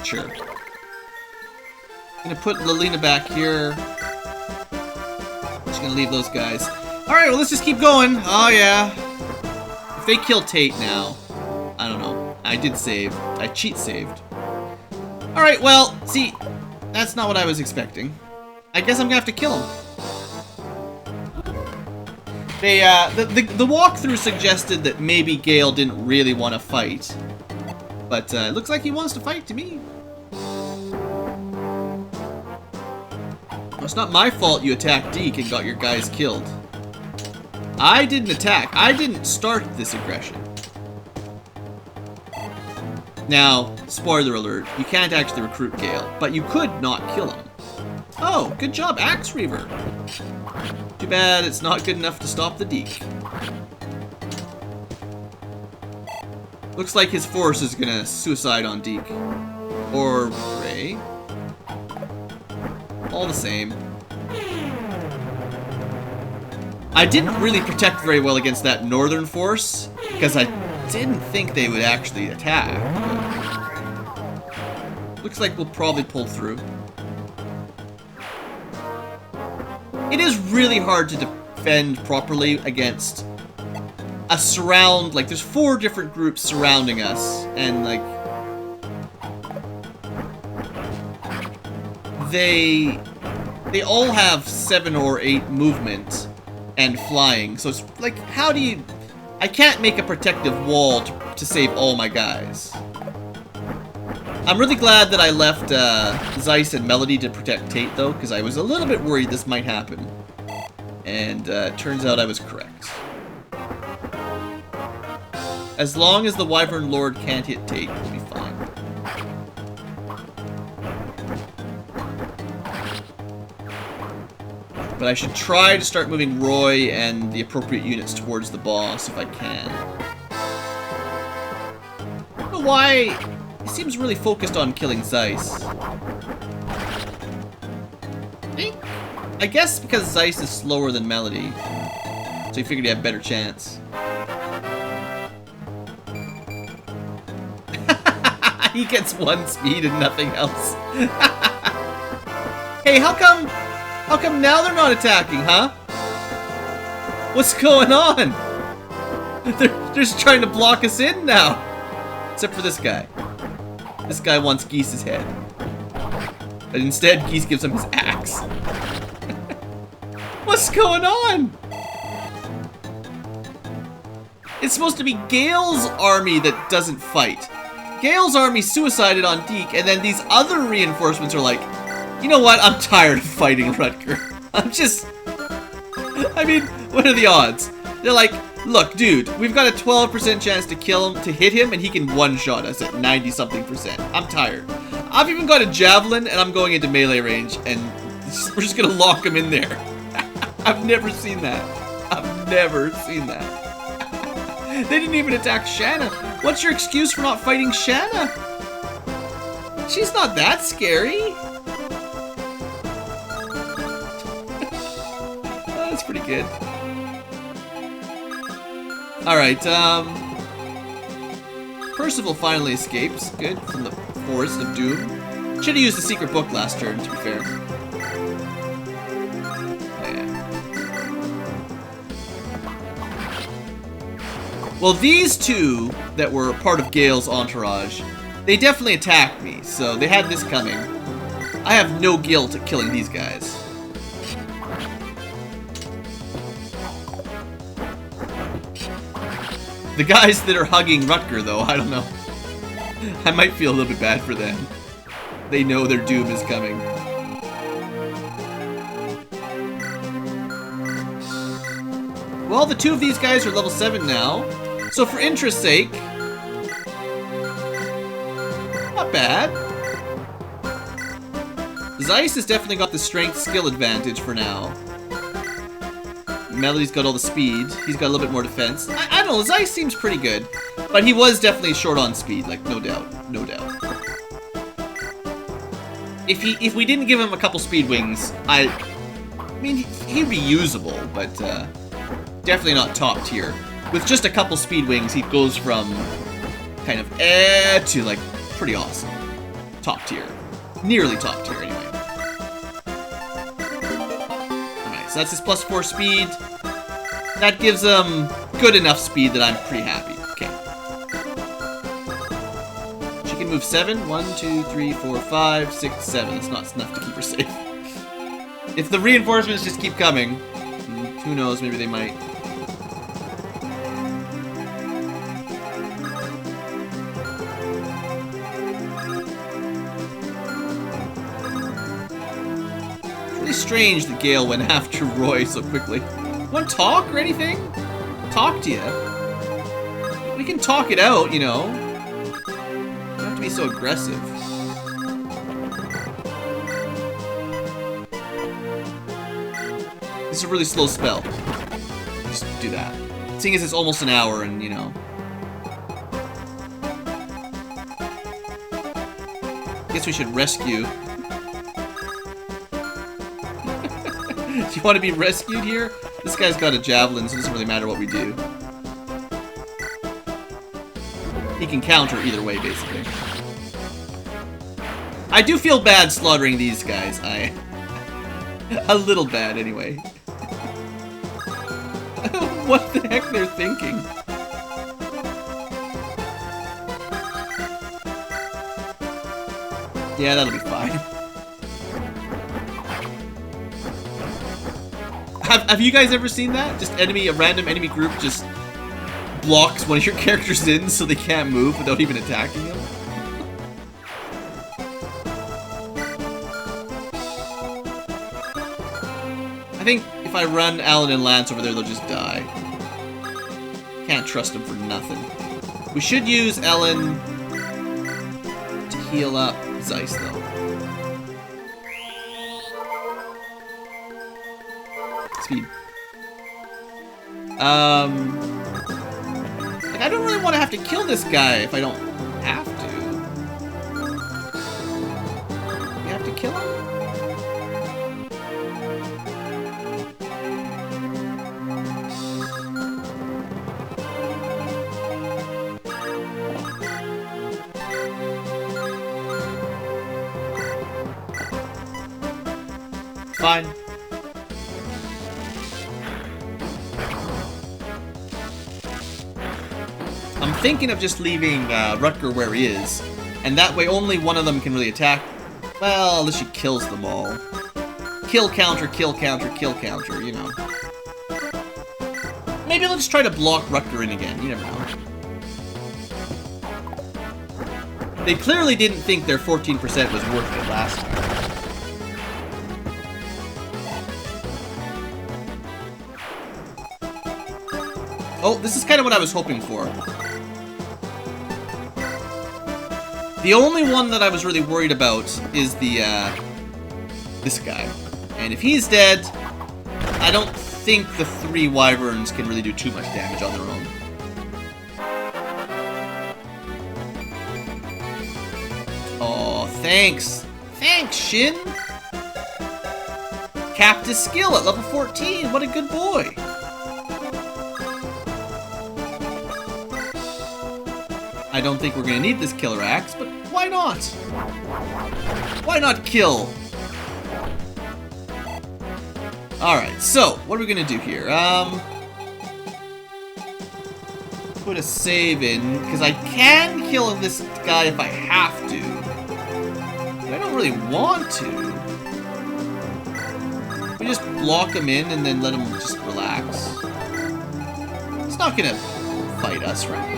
Sure. Gonna put Lilina back here. Just gonna leave those guys. Alright, well, let's just keep going. Oh, yeah. If they kill Tate now, I don't know. I did save. I cheat saved. Alright, well, see, that's not what I was expecting. I guess I'm gonna have to kill him. They, the walkthrough suggested that maybe Gale didn't really want to fight. But it looks like he wants to fight to me. It's not my fault you attacked Deke and got your guys killed. I didn't attack. I didn't start this aggression. Now, spoiler alert, you can't actually recruit Gale, but you could not kill him. Oh, good job, Axe Reaver. Too bad it's not good enough to stop the Deke. Looks like his force is gonna suicide on Deke. Or Ray. All the same. I didn't really protect very well against that northern force, because I didn't think they would actually attack. Looks like we'll probably pull through. It is really hard to defend properly against a surround, like there's 4 different groups surrounding us, and like they all have 7 or 8 movement and flying, so it's like, how do you... I can't make a protective wall to save all my guys. I'm really glad that I left Zeiss and Melody to protect Tate though, because I was a little bit worried this might happen, and turns out I was correct. As long as the Wyvern Lord can't hit Tate, we'll be fine. But I should try to start moving Roy and the appropriate units towards the boss if I can. I don't know why he seems really focused on killing Zeiss. I guess because Zeiss is slower than Melody, so he figured he had a better chance. He gets 1 speed and nothing else. Hey, how come now they're not attacking, huh? What's going on? They're just trying to block us in now. Except for this guy. This guy wants Geese's head. But instead, Geese gives him his axe. What's going on? It's supposed to be Gale's army that doesn't fight. Gale's army suicided on Deke, and then these other reinforcements are like, you know what, I'm tired of fighting Rutger. I mean, what are the odds? They're like, look, dude, we've got a 12% chance to kill him, to hit him, and he can one-shot us at 90-something%. I'm tired. I've even got a javelin, and I'm going into melee range, and we're just gonna lock him in there. I've never seen that. I've never seen that. They didn't even attack Shanna. What's your excuse for not fighting Shanna? She's not that scary. That's pretty good. Alright, Percival finally escapes. Good, from the Forest of Doom. Should've used the secret book last turn, to be fair. Oh, yeah. Well, these 2 that were part of Gale's entourage, they definitely attacked me, so they had this coming. I have no guilt at killing these guys. The guys that are hugging Rutger, though, I don't know. I might feel a little bit bad for them. They know their doom is coming. Well, the two of these guys are level 7 now. So for interest's sake, not bad. Zeiss has definitely got the strength skill advantage for now. Melody's got all the speed. He's got a little bit more defense. I don't know, Zeiss seems pretty good. But he was definitely short on speed, like, no doubt. No doubt. If we didn't give him a couple speed wings, I mean, he'd be usable, but definitely not top tier. With just a couple speed wings, he goes from kind of to, like, pretty awesome. Top tier. Nearly top tier, anyway. Alright, so that's his +4 speed. That gives him good enough speed that I'm pretty happy. Okay. She can move 7. 1, 2, 3, 4, 5, 6, 7. That's not enough to keep her safe. If the reinforcements just keep coming, who knows, maybe they might. Strange that Gale went after Roy so quickly. Want to talk or anything? Talk to you. We can talk it out, you know. You don't have to be so aggressive. This is a really slow spell. Just do that. Seeing as it's almost an hour and, you know. Guess we should rescue. Do you want to be rescued here? This guy's got a javelin, so it doesn't really matter what we do. He can counter either way, basically. I do feel bad slaughtering these guys. A little bad, anyway. What the heck they're thinking? Yeah, that'll be fine. Have you guys ever seen that? Just a random enemy group just blocks one of your characters in so they can't move without even attacking them? I think if I run Alan and Lance over there, they'll just die. Can't trust them for nothing. We should use Ellen to heal up Zeiss, though. Speed. Like, I don't really want to have to kill this guy if I don't have to. We have to kill him? Fine. I'm thinking of just leaving Rutger where he is, and that way only one of them can really attack. Well, unless she kills them all. Kill counter, kill counter, kill counter, you know. Maybe let's try to block Rutger in again, you never know. They clearly didn't think their 14% was worth it last time. Oh, this is kind of what I was hoping for. The only one that I was really worried about is the, this guy. And if he's dead, I don't think the 3 wyverns can really do too much damage on their own. Oh, thanks. Thanks, Shin. Capped his skill at level 14. What a good boy. I don't think we're going to need this killer axe, but why not? Why not kill? Alright, so, what are we going to do here? Put a save in, because I can kill this guy if I have to. But I don't really want to. We just block him in and then let him just relax. He's not going to fight us, right?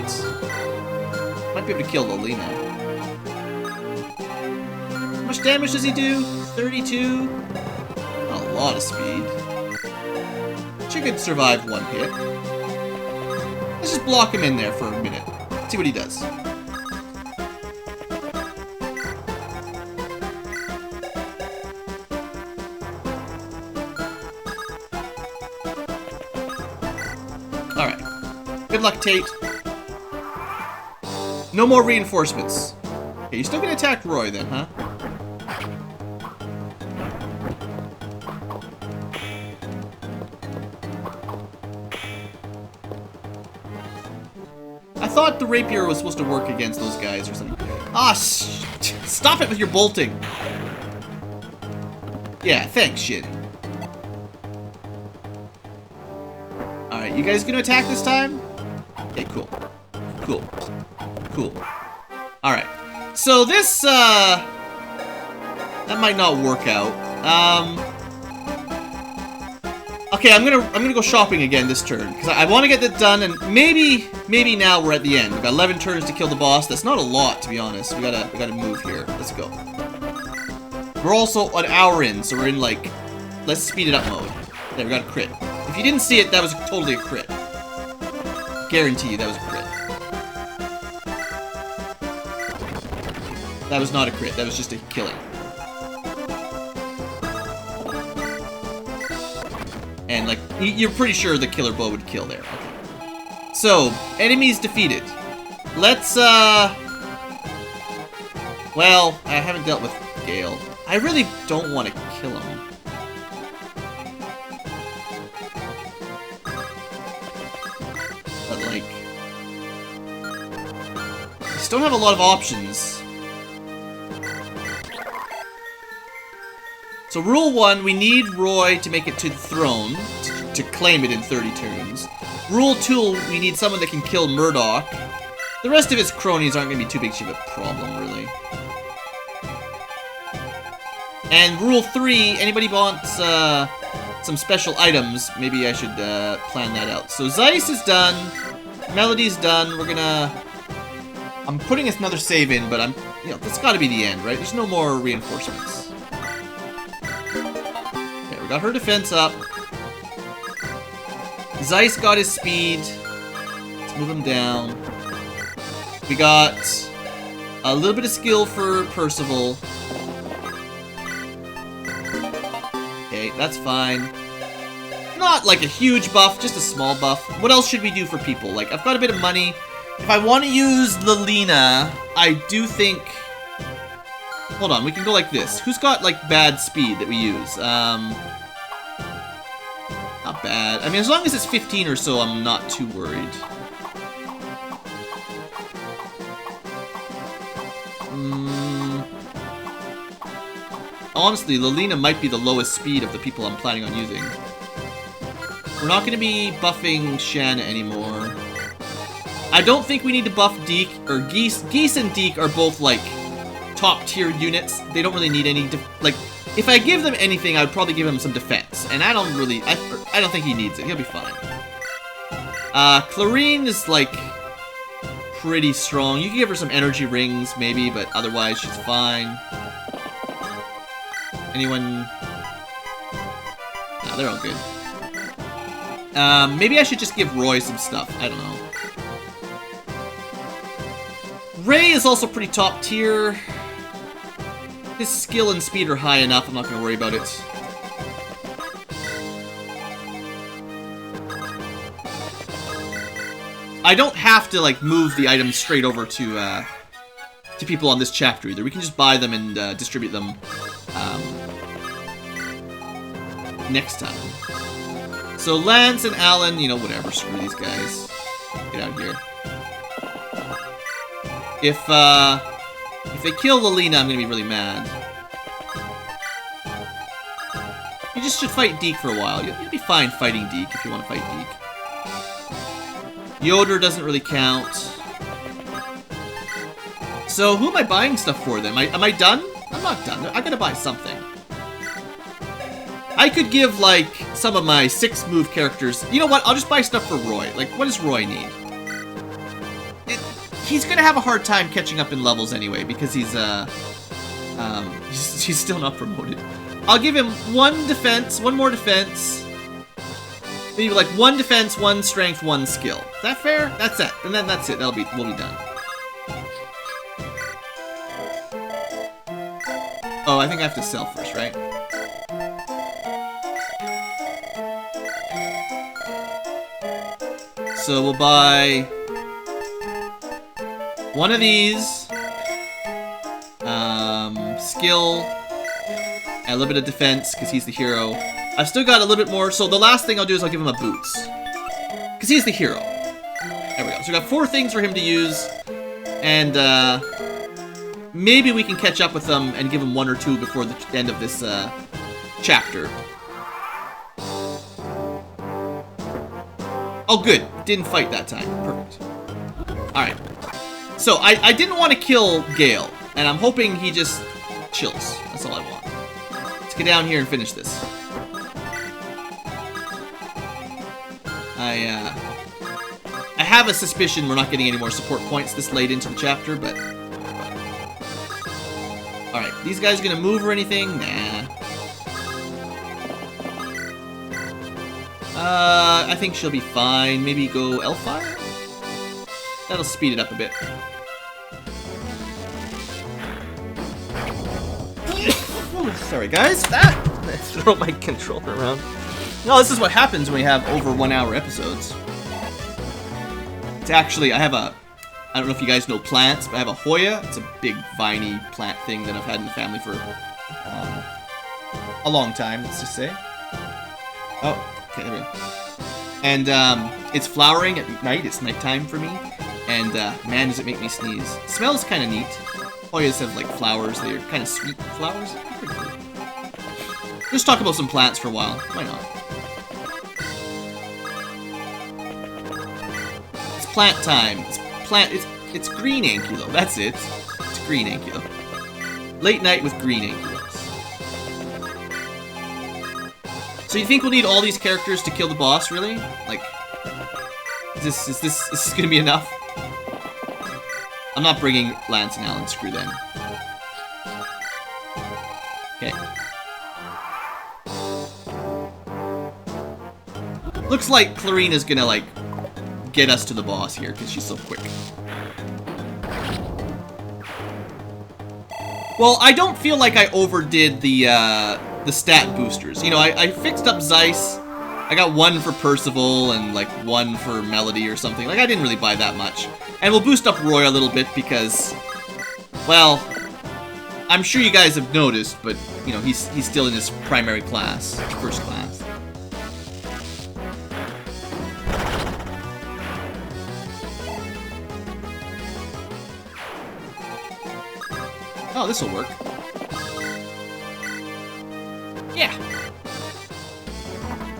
Might be able to kill Lolina. How much damage does he do? 32? Not a lot of speed. She could survive one hit. Let's just block him in there for a minute. See what he does. Alright. Good luck, Tate. No more reinforcements. Okay, you're still gonna attack Roy then, huh? I thought the rapier was supposed to work against those guys or something. Ah, stop it with your bolting. Yeah, thanks, shit. Alright, you guys gonna attack this time? Okay, cool. Cool. Cool. Alright. So this, that might not work out. Okay, I'm gonna go shopping again this turn, because I want to get that done, and maybe now we're at the end. We've got 11 turns to kill the boss. That's not a lot, to be honest. We gotta move here. Let's go. We're also an hour in, so we're in, like, let's speed it up mode. There, we got a crit. If you didn't see it, that was totally a crit. Guarantee you that was a crit. That was not a crit, that was just a killing. And, like, you're pretty sure the killer bow would kill there. Okay. So, enemies defeated. Let's, well, I haven't dealt with Gale. I really don't want to kill him. But, like, I just don't have a lot of options. So rule 1, we need Roy to make it to the throne, to claim it in 30 turns. Rule 2, we need someone that can kill Murdoch. The rest of his cronies aren't going to be too big of a problem, really. And rule 3, anybody wants some special items, maybe I should plan that out. So Zeiss is done, Melody's done, we're gonna... I'm putting another save in, but you know, that's gotta be the end, right? There's no more reinforcements. We got her defense up. Zeiss got his speed. Let's move him down. We got a little bit of skill for Percival. Okay, that's fine. Not like a huge buff, just a small buff. What else should we do for people? Like, I've got a bit of money. If I want to use Lilina, I do think... Hold on, we can go like this. Who's got, like, bad speed that we use? Not bad. I mean, as long as it's 15 or so, I'm not too worried. Honestly, Lilina might be the lowest speed of the people I'm planning on using. We're not going to be buffing Shanna anymore. I don't think we need to buff Deke, or Geese. Geese and Deke are both, like, top-tier units. They don't really need any, like... If I give them anything, I would probably give him some defense, and I don't really, I don't think he needs it. He'll be fine. Clarine is, like, pretty strong. You can give her some energy rings, maybe, but otherwise she's fine. Anyone? Nah, they're all good. Maybe I should just give Roy some stuff. I don't know. Ray is also pretty top tier. His skill and speed are high enough, I'm not going to worry about it. I don't have to, like, move the items straight over to people on this chapter either. We can just buy them and distribute them next time. So Lance and Alan, you know, whatever, screw these guys. Get out of here. If they kill Lilina, I'm gonna be really mad. You just should fight Deke for a while. You'll be fine fighting Deke if you want to fight Deke. Yoder doesn't really count. So who am I buying stuff for then? Am I done? I'm not done. I gotta buy something. I could give, like, some of my 6-move characters... You know what? I'll just buy stuff for Roy. Like, what does Roy need? He's gonna have a hard time catching up in levels anyway, because he's He's still not promoted. I'll give him one more defense. Maybe like 1 defense, 1 strength, 1 skill. Is that fair? That's it. And then that's it. We'll be done. Oh, I think I have to sell first, right? So we'll buy 1 of these. Skill. And a little bit of defense, because he's the hero. I've still got a little bit more, so the last thing I'll do is I'll give him a boots. Because he's the hero. There we go. So we got 4 things for him to use. And, maybe we can catch up with them and give him 1 or 2 before the end of this, chapter. Oh, good. Didn't fight that time. Perfect. Alright. So, I didn't want to kill Gale, and I'm hoping he just chills. That's all I want. Let's get down here and finish this. I have a suspicion we're not getting any more support points this late into the chapter, but... Alright, these guys gonna move or anything? Nah. I think she'll be fine. Maybe go Elfire? That'll speed it up a bit. Sorry guys, I throw my controller around. No, this is what happens when we have over 1 hour episodes. It's actually, I don't know if you guys know plants, but I have a Hoya. It's a big viney plant thing that I've had in the family for a long time, let's just say. Oh, okay, there we go. And it's flowering at night, it's nighttime for me. And man, does it make me sneeze. It smells kind of neat. Hoyas have like flowers, they're kind of sweet flowers. Pretty cool. Let's talk about some plants for a while. Why not? It's plant time. It's green Ankylo. That's it. It's green Ankylo. Late night with green Ankylos. So you think we'll need all these characters to kill the boss, really? Like, is this gonna be enough? I'm not bringing Lance and Alan. Screw them. Okay. Looks like Clarina's gonna, like, get us to the boss here, because she's so quick. Well, I don't feel like I overdid the stat boosters. You know, I fixed up Zeiss. I got 1 for Percival and, like, 1 for Melody or something. Like, I didn't really buy that much. And we'll boost up Roy a little bit because, well, I'm sure you guys have noticed, but, you know, he's still in his primary class, first class. Oh, this'll work. Yeah.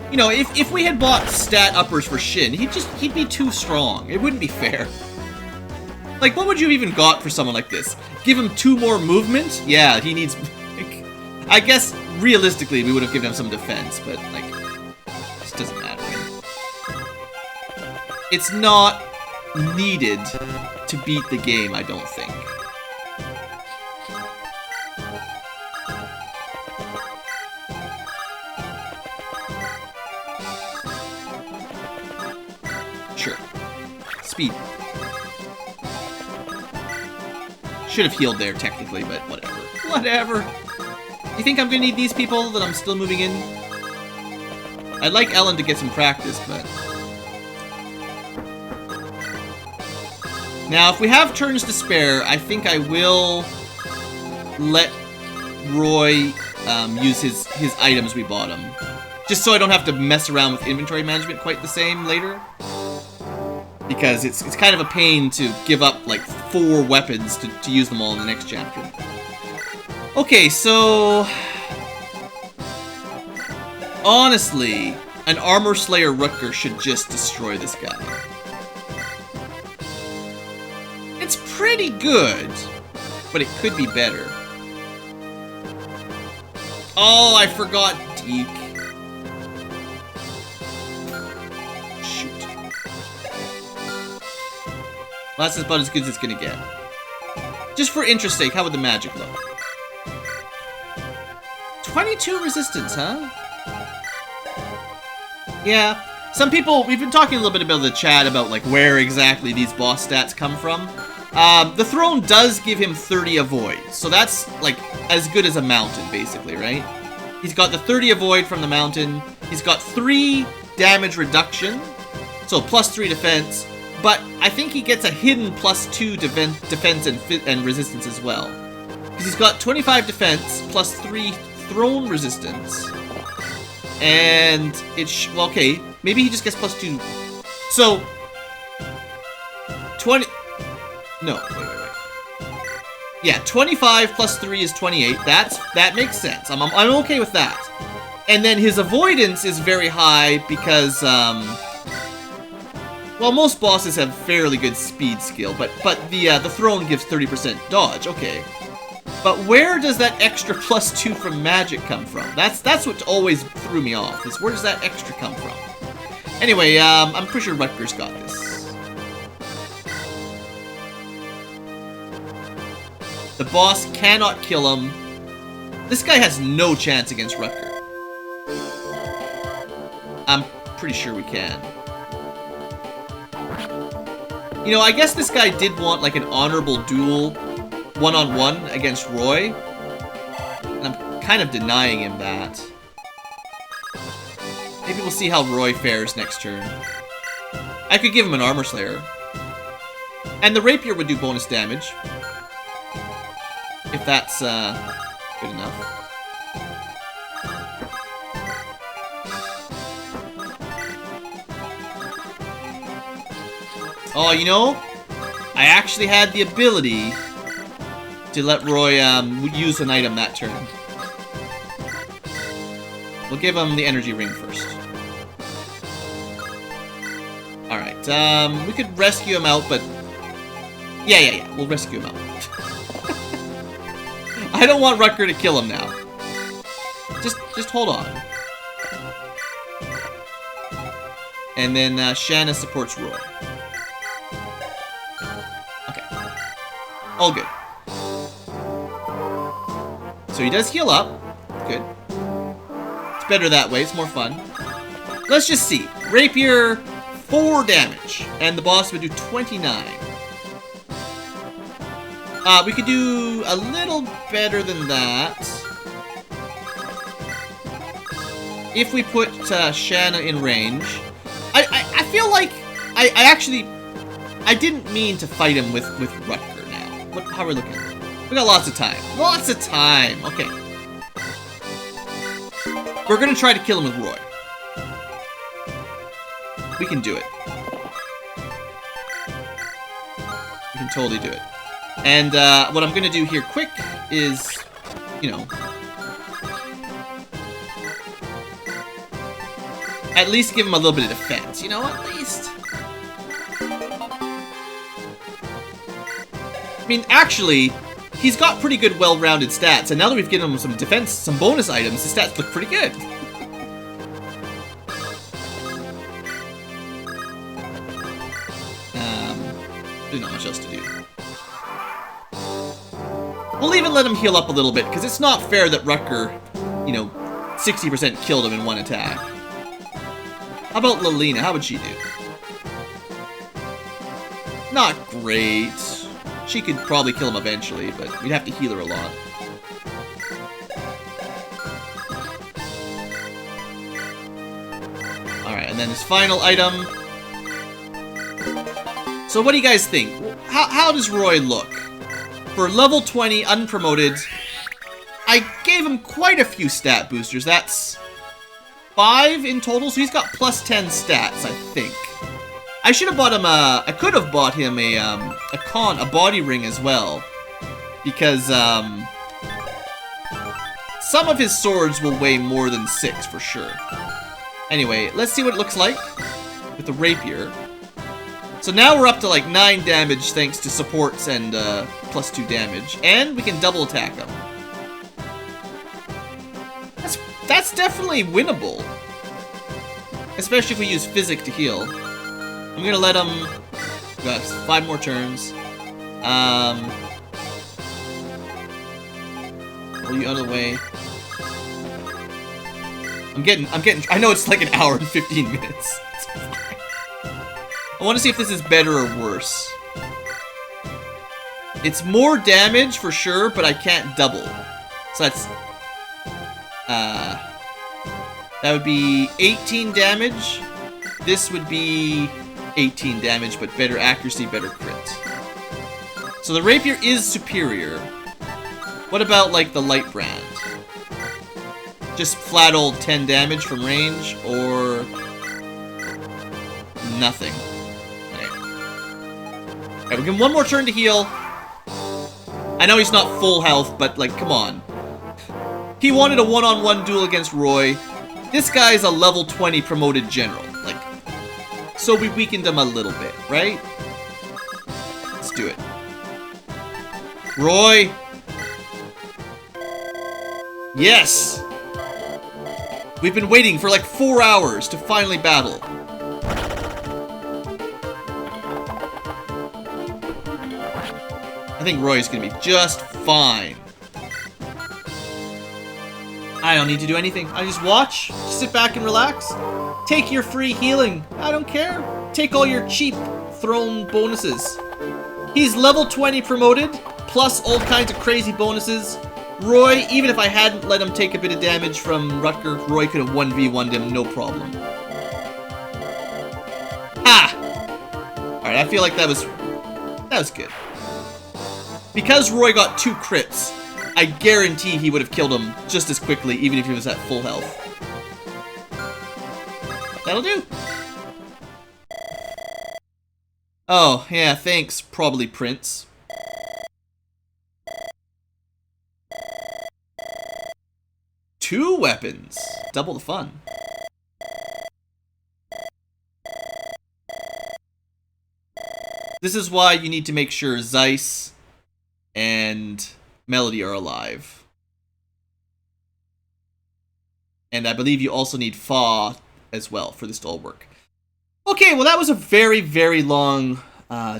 You know, if we had bought stat uppers for Shin, he'd be too strong. It wouldn't be fair. Like, what would you even got for someone like this? Give him 2 more movement? Yeah, he needs... Like, I guess, realistically, we would have given him some defense, but, like, this doesn't matter. It's not needed to beat the game, I don't think. Sure. Speed. Should have healed there, technically, but whatever. Whatever. You think I'm gonna need these people that I'm still moving in? I'd like Ellen to get some practice, but... Now, if we have turns to spare, I think I will let Roy use his items we bought him. Just so I don't have to mess around with inventory management quite the same later. Because it's kind of a pain to give up, like, 4 weapons to use them all in the next chapter. Okay, so... Honestly, an Armor Slayer Rutger should just destroy this guy. It's pretty good, but it could be better. Oh, I forgot Deke. Well, that's about as good as it's gonna get. Just for interest's sake, how would the magic look? 22 resistance, huh? Yeah. Some people, we've been talking a little bit about the chat about like where exactly these boss stats come from. The throne does give him 30 avoid, so that's like as good as a mountain basically, right? He's got the 30 avoid from the mountain. He's got 3 damage reduction, so +3 defense. But I think he gets a hidden +2 defense and resistance as well, because he's got 25 defense +3 throne resistance. And it's well, okay. Maybe he just gets +2. So 20. No, wait. Yeah, 25 +3 is 28. That makes sense. I'm okay with that. And then his avoidance is very high because well, most bosses have fairly good speed skill, but the throne gives 30% dodge. Okay. But where does that extra +2 from magic come from? That's what always threw me off, is where does that extra come from? Anyway, I'm pretty sure Rutger's got this. The boss cannot kill him. This guy has no chance against Rutger. I'm pretty sure we can. You know, I guess this guy did want like an honorable duel one-on-one against Roy, and I'm kind of denying him that. Maybe we'll see how Roy fares next turn. I could give him an Armor Slayer. And the Rapier would do bonus damage, if that's good enough. Oh, you know, I actually had the ability to let Roy use an item that turn. We'll give him the energy ring first. Alright, we could rescue him out, but... Yeah, we'll rescue him out. I don't want Rutger to kill him now. Just hold on. And then Shanna supports Roy. Okay. All good. So he does heal up. Good. It's better that way. It's more fun. Let's just see. Rapier, 4 damage. And the boss would do 29. We could do a little better than that. If we put Shanna in range. I feel like I didn't mean to fight him with Rutger now. How are we looking? We got lots of time. Lots of time. Okay. We're gonna try to kill him with Roy. We can do it. We can totally do it. And what I'm gonna do here quick is, you know, at least give him a little bit of defense. You know, at least. I mean, actually, he's got pretty good, well-rounded stats, and now that we've given him some defense, some bonus items, his stats look pretty good. There's not much else to do. We'll even let him heal up a little bit, because it's not fair that Rutger, you know, 60% killed him in one attack. How about Lilina? How would she do? Not great. She could probably kill him eventually, but we'd have to heal her a lot. Alright, and then his final item. So what do you guys think? How does Roy look? For level 20, unpromoted, I gave him quite a few stat boosters. That's 5 in total, so he's got +10 stats, I think. I should have bought him I could have bought him a body ring as well, because some of his swords will weigh more than 6 for sure. Anyway, let's see what it looks like with the rapier. So now we're up to like 9 damage thanks to supports and +2 damage, and we can double attack him. That's definitely winnable, especially if we use Physic to heal. I'm gonna let him. Got 5 more turns. Pull you out of the way. I know it's like an hour and 15 minutes. It's fine. I want to see if this is better or worse. It's more damage for sure, but I can't double. So that's... that would be 18 damage. This would be 18 damage, but better accuracy, better crit. So the rapier is superior. What about, like, the light brand? Just flat old 10 damage from range, or... nothing. Alright, we'll give him one more turn to heal. I know he's not full health, but, like, come on. He wanted a one-on-one duel against Roy. This guy's a level 20 promoted general. Like, so we weakened him a little bit, right? Let's do it. Roy! Yes! We've been waiting for like 4 hours to finally battle. I think Roy's gonna be just fine. I don't need to do anything. I just watch, sit back and relax. Take your free healing. I don't care. Take all your cheap thrown bonuses. He's level 20 promoted, plus all kinds of crazy bonuses. Roy, even if I hadn't let him take a bit of damage from Rutger, Roy could have 1v1'd him, no problem. Ha! Alright, I feel like that was good. Because Roy got 2 crits, I guarantee he would have killed him just as quickly, even if he was at full health. That'll do. Oh, yeah, thanks, probably Prince. Two weapons. Double the fun. This is why you need to make sure Zeiss and Melody are alive. And I believe you also need Fa as well for this to all work. Okay, well that was a very, very long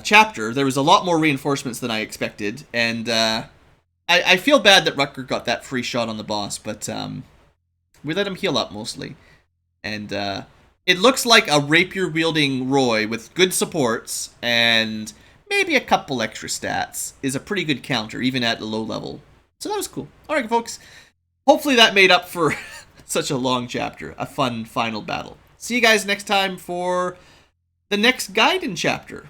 chapter. There was a lot more reinforcements than I expected, and I feel bad that Rutger got that free shot on the boss, but we let him heal up mostly. And it looks like a rapier-wielding Roy with good supports and maybe a couple extra stats is a pretty good counter, even at a low level. So that was cool. Alright, folks. Hopefully that made up for such a long chapter. A fun final battle. See you guys next time for the next Gaiden chapter.